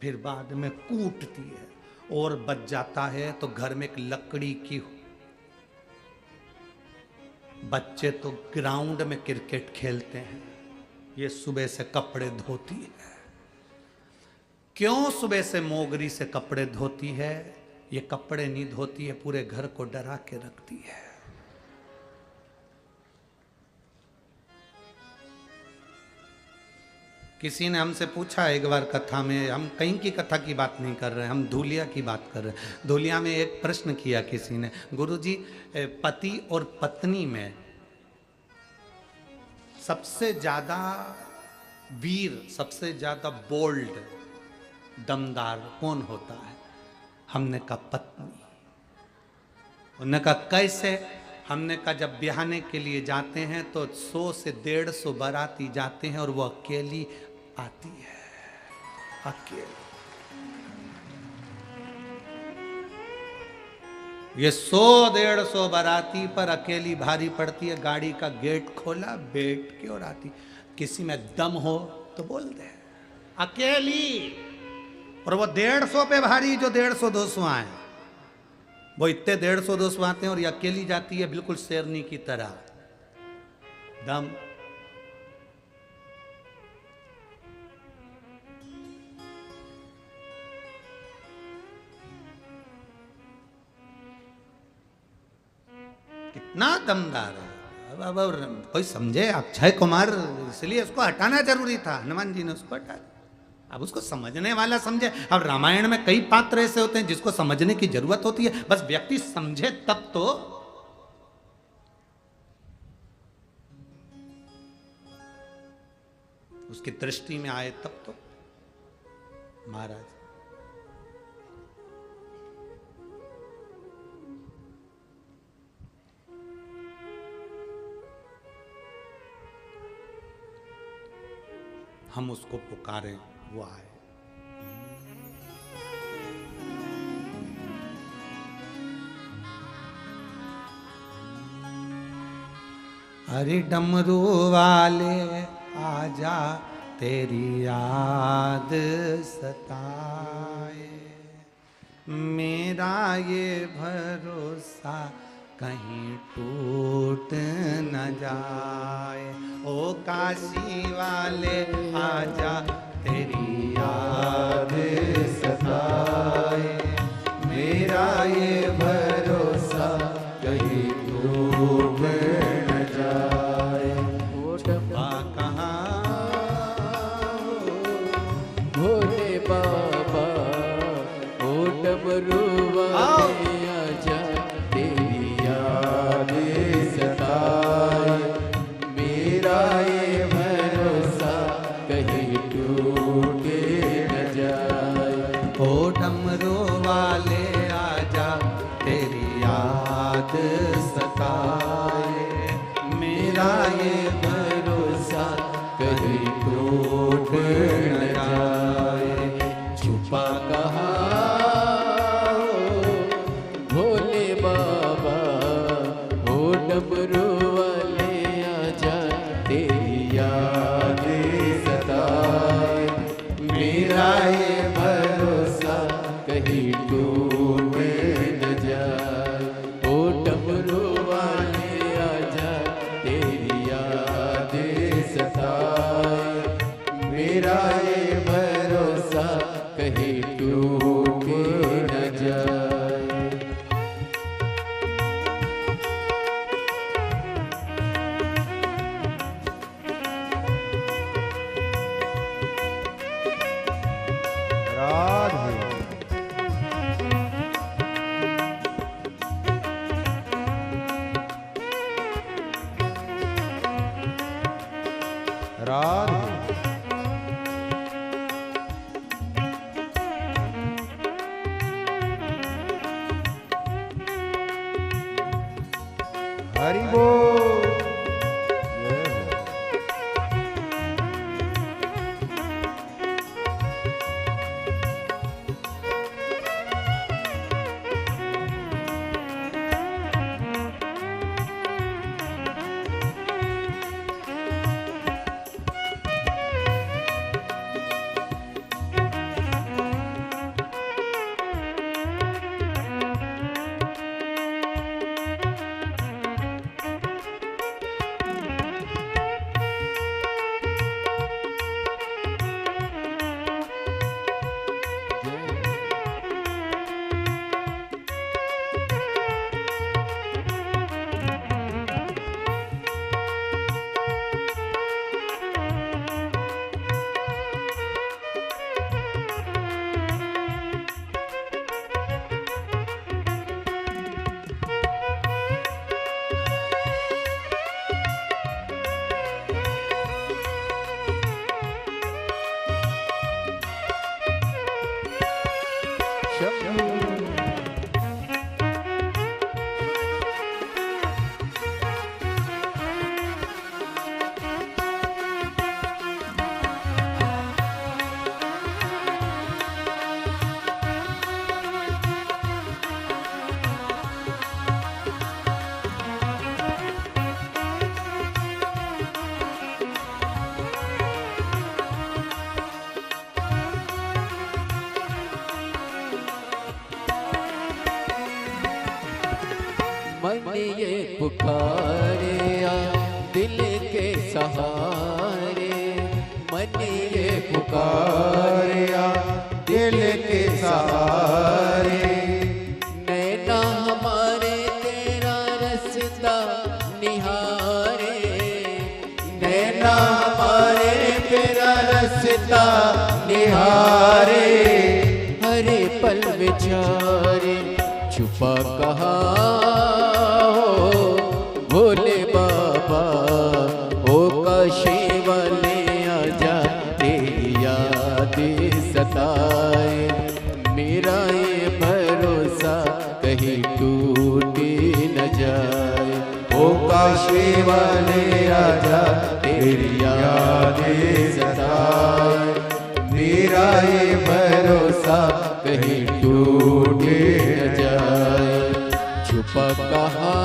फिर बाद में कूटती है, और बच जाता है तो घर में एक लकड़ी की। बच्चे तो ग्राउंड में क्रिकेट खेलते हैं, ये सुबह से कपड़े धोती है। क्यों सुबह से मोगरी से कपड़े धोती है? ये कपड़े नहीं धोती है, पूरे घर को डरा के रखती है। किसी ने हमसे पूछा एक बार कथा में, हम कहीं की कथा की बात नहीं कर रहे, हम धूलिया की बात कर रहे हैं। धूलिया में एक प्रश्न किया किसी ने, गुरुजी पति और पत्नी में सबसे ज्यादा वीर, सबसे ज्यादा बोल्ड, दमदार कौन होता है? हमने कहा पत्नी। उन्होंने कहा कैसे? हमने कहा जब ब्याहने के लिए जाते हैं तो 100 से 150 बाराती जाते हैं और वो अकेली आती है, अकेली। ये 100-150 बाराती पर अकेली भारी पड़ती है। गाड़ी का गेट खोला, बैठ के और आती। किसी में दम हो तो बोल दे, अकेली। और वो 150 पे भारी, जो 150-200 आए, वो इतने 150-200 आते हैं और ये अकेली जाती है बिल्कुल शेरनी की तरह। दम। कितना दमदार है। अब कोई समझे? अक्षय कुमार, इसलिए उसको हटाना जरूरी था, हनुमान जी ने उसको हटा दिया। अब उसको समझने वाला समझे। अब रामायण में कई पात्र ऐसे होते हैं जिसको समझने की जरूरत होती है, बस व्यक्ति समझे तब तो। उसकी दृष्टि में आए तब तो। महाराज हम उसको पुकारें, वो आए। हरि डमरू वाले आजा, तेरी याद सताए, मेरा ये भरोसा कहीं टूट न जाए। ओ काशी वाले आजा, तेरी याद सताए, मेरा ये भरोसा कहीं टूट न जाए। वो डब्बा कहाँ भोले बाबा, ओ डमरू वाले आजा, तेरी याद सताए, मेरा ये भरोसा कहीं टूटे न जाए। ओ डमरू वाले आजा, तेरी याद सताए, मेरा ये भरोसा कहीं टूट न जाए। छुपा कहाँ भोले बाबा, ओ डमरू वाले आजा, तेरी याद सताए, मेरा ये भरोसा कहीं टूट न जाए। ओ डमरू वाले आजा, तेरी याद सताए, मेरा ये भरोसा कहीं टूट न जाए। राधे हरि बोल। मन ये पुकारे दिल के सहारे, मन ये पुकारे दिल के सहारे। नैना हमारे तेरा रस्ता निहारे, नैना हमारे तेरा रस्ता निहारे। हरे पल विचारे छुपा कहाँ भोले बाबा, ओ काशी वाले आजा तेरी याद सताए। मेरा ये भरोसा कहीं टूट न जाए, ओ काशी वाले आजा तेरी याद सताए। मेरा ये भरोसा कहीं टूट न जाए। छुपा कहाँ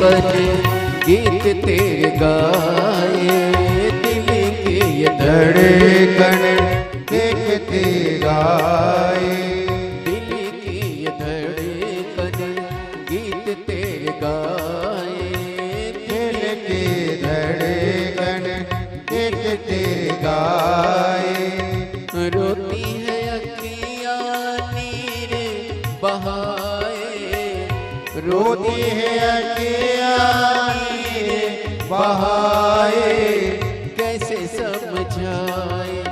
बने गीत तेरे गाए, दिल की ये धड़कन देखते गाए, दिल की ये धड़कन गीत तेरे गाए, दिल की धड़कन देखते गाए। रोती है अखियाँ नीर बहाए, रोती है अखियाँ नीर बहाए, कैसे समझाए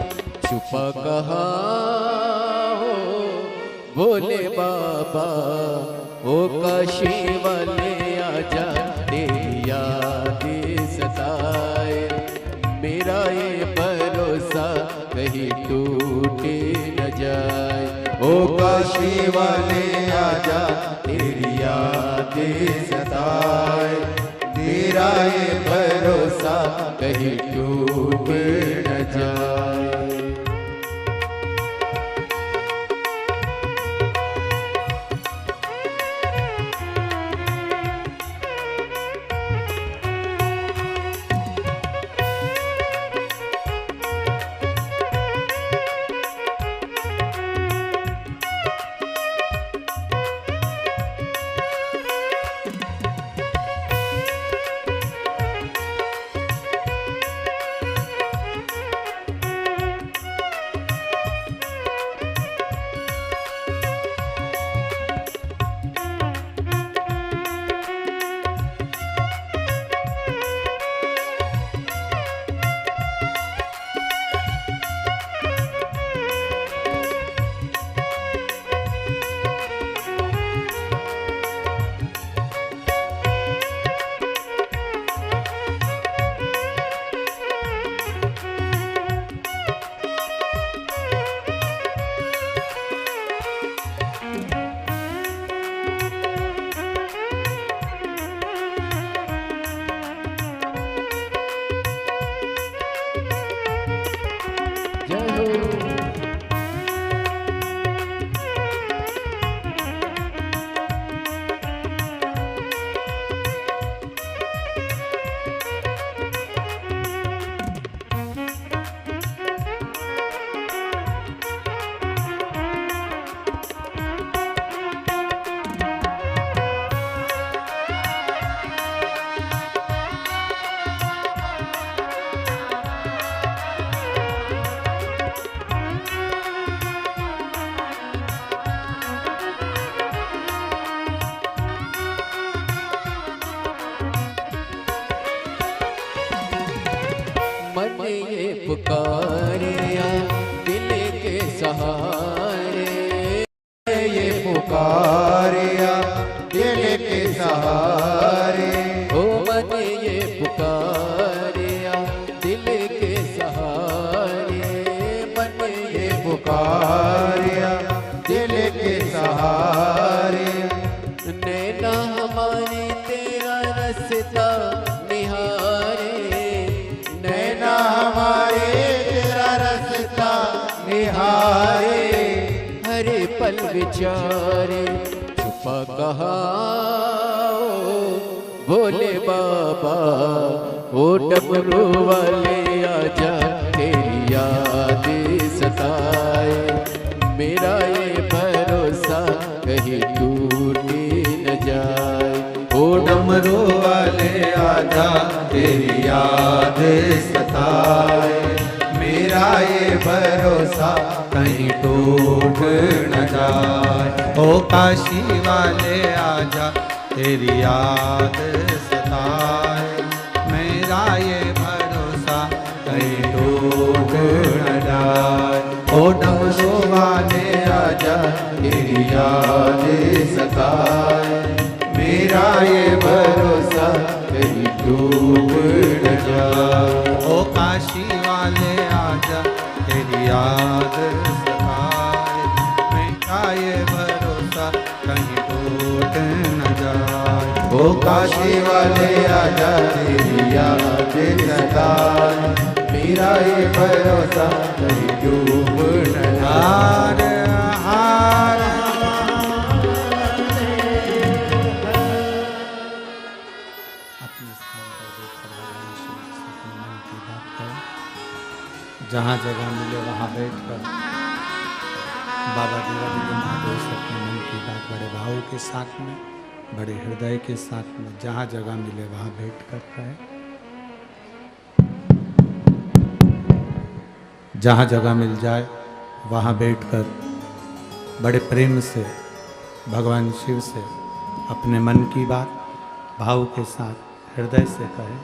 छुपा कहाँ हो भोले बाबा, ओ काशी वाले आजा तेरी याद सताए, मेरा ये भरोसा कहीं टूटे न जाए, ओ काशी वाले आजा तेरी याद सताए, मेरा ये भरोसा कहीं टूट न जाए। मन ये पुकारिया दिल के सहारे, ये पुकारिया दिल के सहारे, ओ मन ये पुकारिया दिल के सहारे, मन ये पुकारिया दिल के सहारे, नैना हमारे तेरा रस्ता निहारे, नैना हमारे तेरा रास्ता निहारे, हरे पल विचारे छुपा कहाँ हो भोले बाबा, ओ डमरू वाले आजा तेरी याद सताए, मेरा ये भरोसा कहीं टूटे न जाए, ओ डमरू वाले आजा तेरी याद सताए, मेरा ये भरोसा कहीं टूट न जाए। ओ काशी वाले आजा तेरी याद सताए, मेरा ये भरोसा कहीं टूट न जाए। ओ डमरू वाले आजा तेरी याद सताए, मेरा ये भरोसा कहीं टूट न जाए। ओ काशी वाले आजा तेरी याद सताए, मेरा ये भरोसा कहीं टूट न जाए। ओ काशी वाले आजा तेरी याद सताए, मेरा ये भरोसा कहीं डूब न जाए। हार हार देखकर भगवान शिव से अपने मन की बात करें। जहाँ जगह मिले वहाँ बैठकर बाबा देवादिदेव महादेव से अपने मन की बात बड़े भाव के साथ में, बड़े हृदय के साथ में, जहाँ जगह मिले वहाँ बैठकर करें। जहाँ जगह मिल जाए वहाँ बैठकर बड़े प्रेम से भगवान शिव से अपने मन की बात भाव के साथ हृदय से कहें।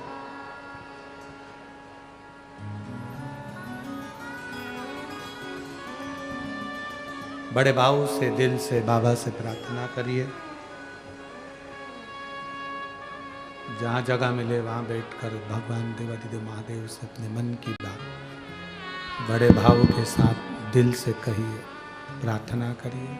बड़े भाव से दिल से बाबा से प्रार्थना करिए। जहाँ जगह मिले वहाँ बैठकर भगवान देवादिदेव महादेव से अपने मन की बात बड़े भाव के साथ दिल से कहिए, प्रार्थना करिए।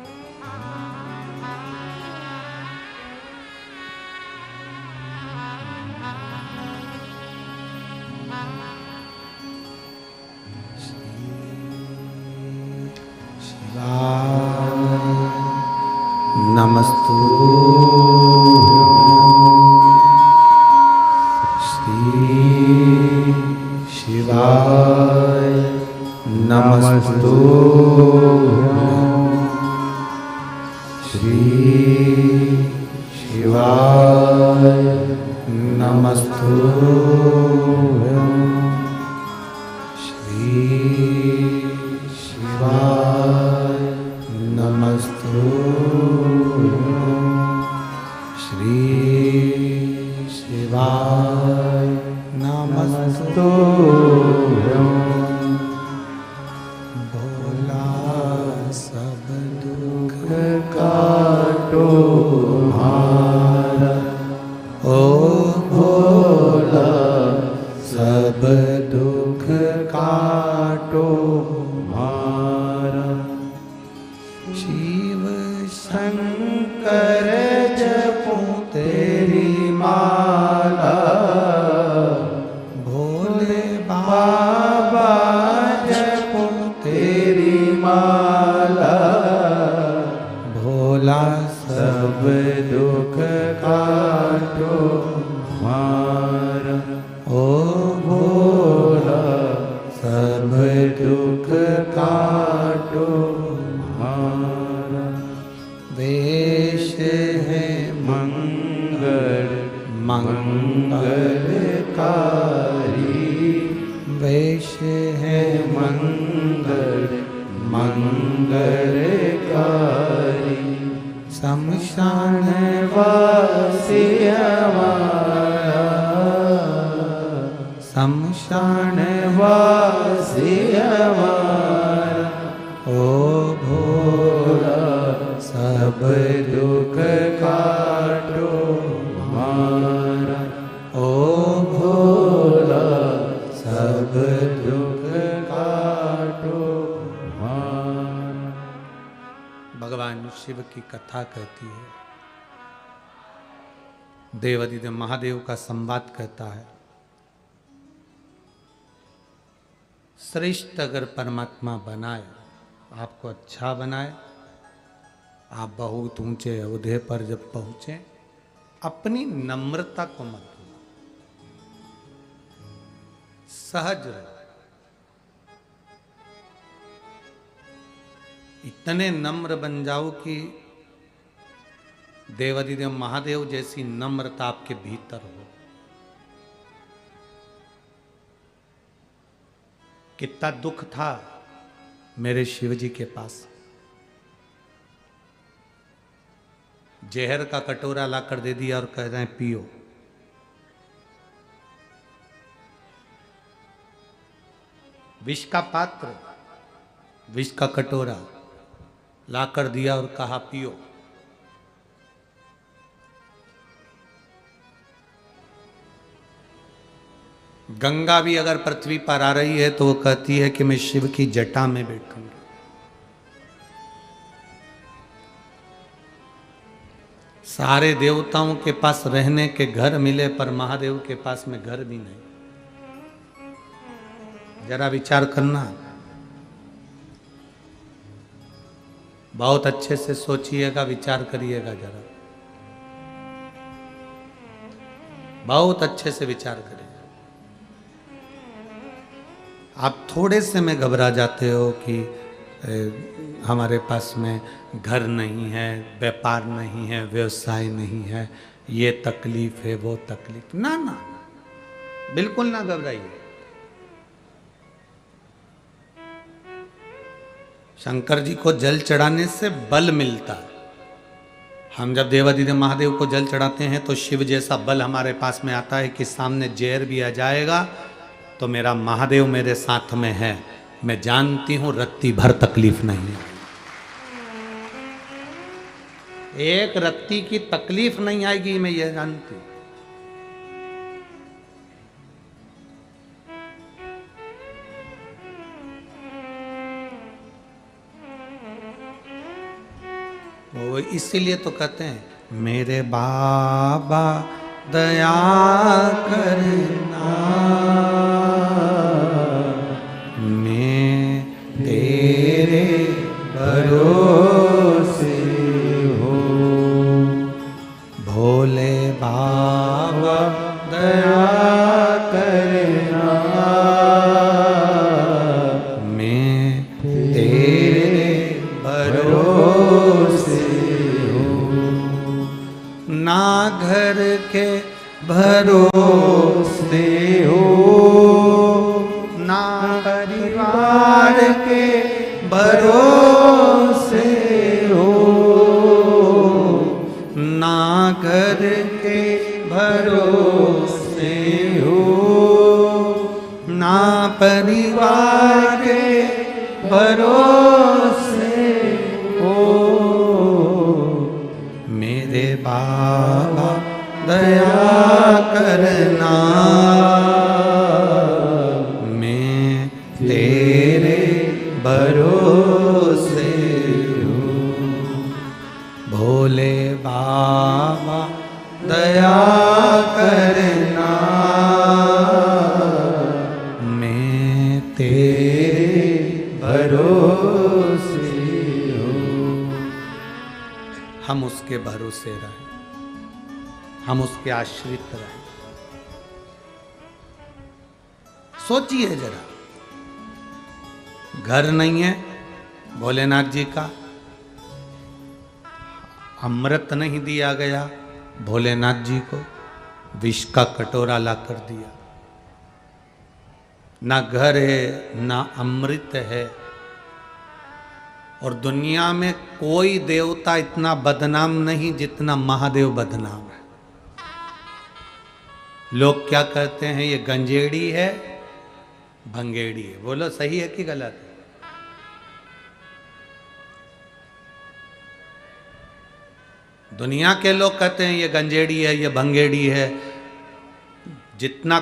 नमस्तु श्री शिवाय नमस्तु श्री शिवाय नमस्तु श्री शिवाय नमस्तु श्री शिवाय नमस्तु भोला सब दुख काटो हमारा, ओ भोला सब दुख काटो हमारा। शिव शंकर जपूं तेरी माला, भोले बाबा जपूं तेरी माला। भोला सब दुख काटो हमारा, ओ भोला सब दुख काटो हमारा। वेश है मंगल मंगलकारी, वेश है मंगल मंगलकारी। शमशान वासी हमारा, शमशान वासी हमारा। ओ भोला सब दुख काटो हमारा, ओ भोला सब दुख काटो हमारा। भगवान शिव की कथा कहती है, देवादिदेव महादेव का संवाद कहता है। श्रेष्ठ अगर परमात्मा बनाए, आपको अच्छा बनाए, आप बहुत ऊंचे ओहदे पर जब पहुंचे, अपनी नम्रता को मत भूलो, सहज रहो। इतने नम्र बन जाओ कि देवादिदेव महादेव जैसी नम्रता आपके भीतर हो। कितना दुख था मेरे शिव जी के पास। जहर का कटोरा लाकर दे दिया और कह रहे हैं पियो। विष का पात्र, विष का कटोरा लाकर दिया और कहा पियो। गंगा भी अगर पृथ्वी पर आ रही है तो वो कहती है कि मैं शिव की जटा में बैठूंगी। सारे देवताओं के पास रहने के घर मिले पर महादेव के पास में घर भी नहीं। जरा विचार करना, बहुत अच्छे से सोचिएगा, विचार करिएगा जरा। बहुत अच्छे से विचार करें। आप थोड़े से में घबरा जाते हो कि हमारे पास में घर नहीं है, व्यापार नहीं है, व्यवसाय नहीं है, ये तकलीफ है, वो तकलीफ। ना ना, बिल्कुल ना घबराइए। शंकर जी को जल चढ़ाने से बल मिलता। हम जब देवादिदेव महादेव को जल चढ़ाते हैं तो शिव जैसा बल हमारे पास में आता है कि सामने जहर भी आ जाएगा तो मेरा महादेव मेरे साथ में है, मैं जानती हूं रत्ती भर तकलीफ नहीं है। एक रत्ती की तकलीफ नहीं आएगी, मैं ये जानती हूं। वो इसीलिए तो कहते हैं मेरे बाबा दया करना, मैं तेरे भरोसे हो। भोले बाबा दया करना, मैं तेरे भरोसे ना घर के भरोसे हो, ना परिवार के भरोसे हो, ना घर के भरोसे हो, ना परिवार के भरोसे हो। मेरे बाबा दया करना, मैं तेरे भरोसे हूँ। भोले बाबा दया करना, मैं तेरे भरोसे हूँ। हम उसके भरोसे रहें, हम उसके आश्रित रहें। सोचिए जरा, घर नहीं है भोलेनाथ जी का, अमृत नहीं दिया गया भोलेनाथ जी को, विष का कटोरा ला कर दिया। ना घर है ना अमृत है, और दुनिया में कोई देवता इतना बदनाम नहीं जितना महादेव बदनाम है। लोग क्या कहते हैं, ये गंजेड़ी है, भंगेड़ी है। बोलो सही है कि गलत है? दुनिया के लोग कहते हैं ये गंजेड़ी है, ये भंगेड़ी है। जितना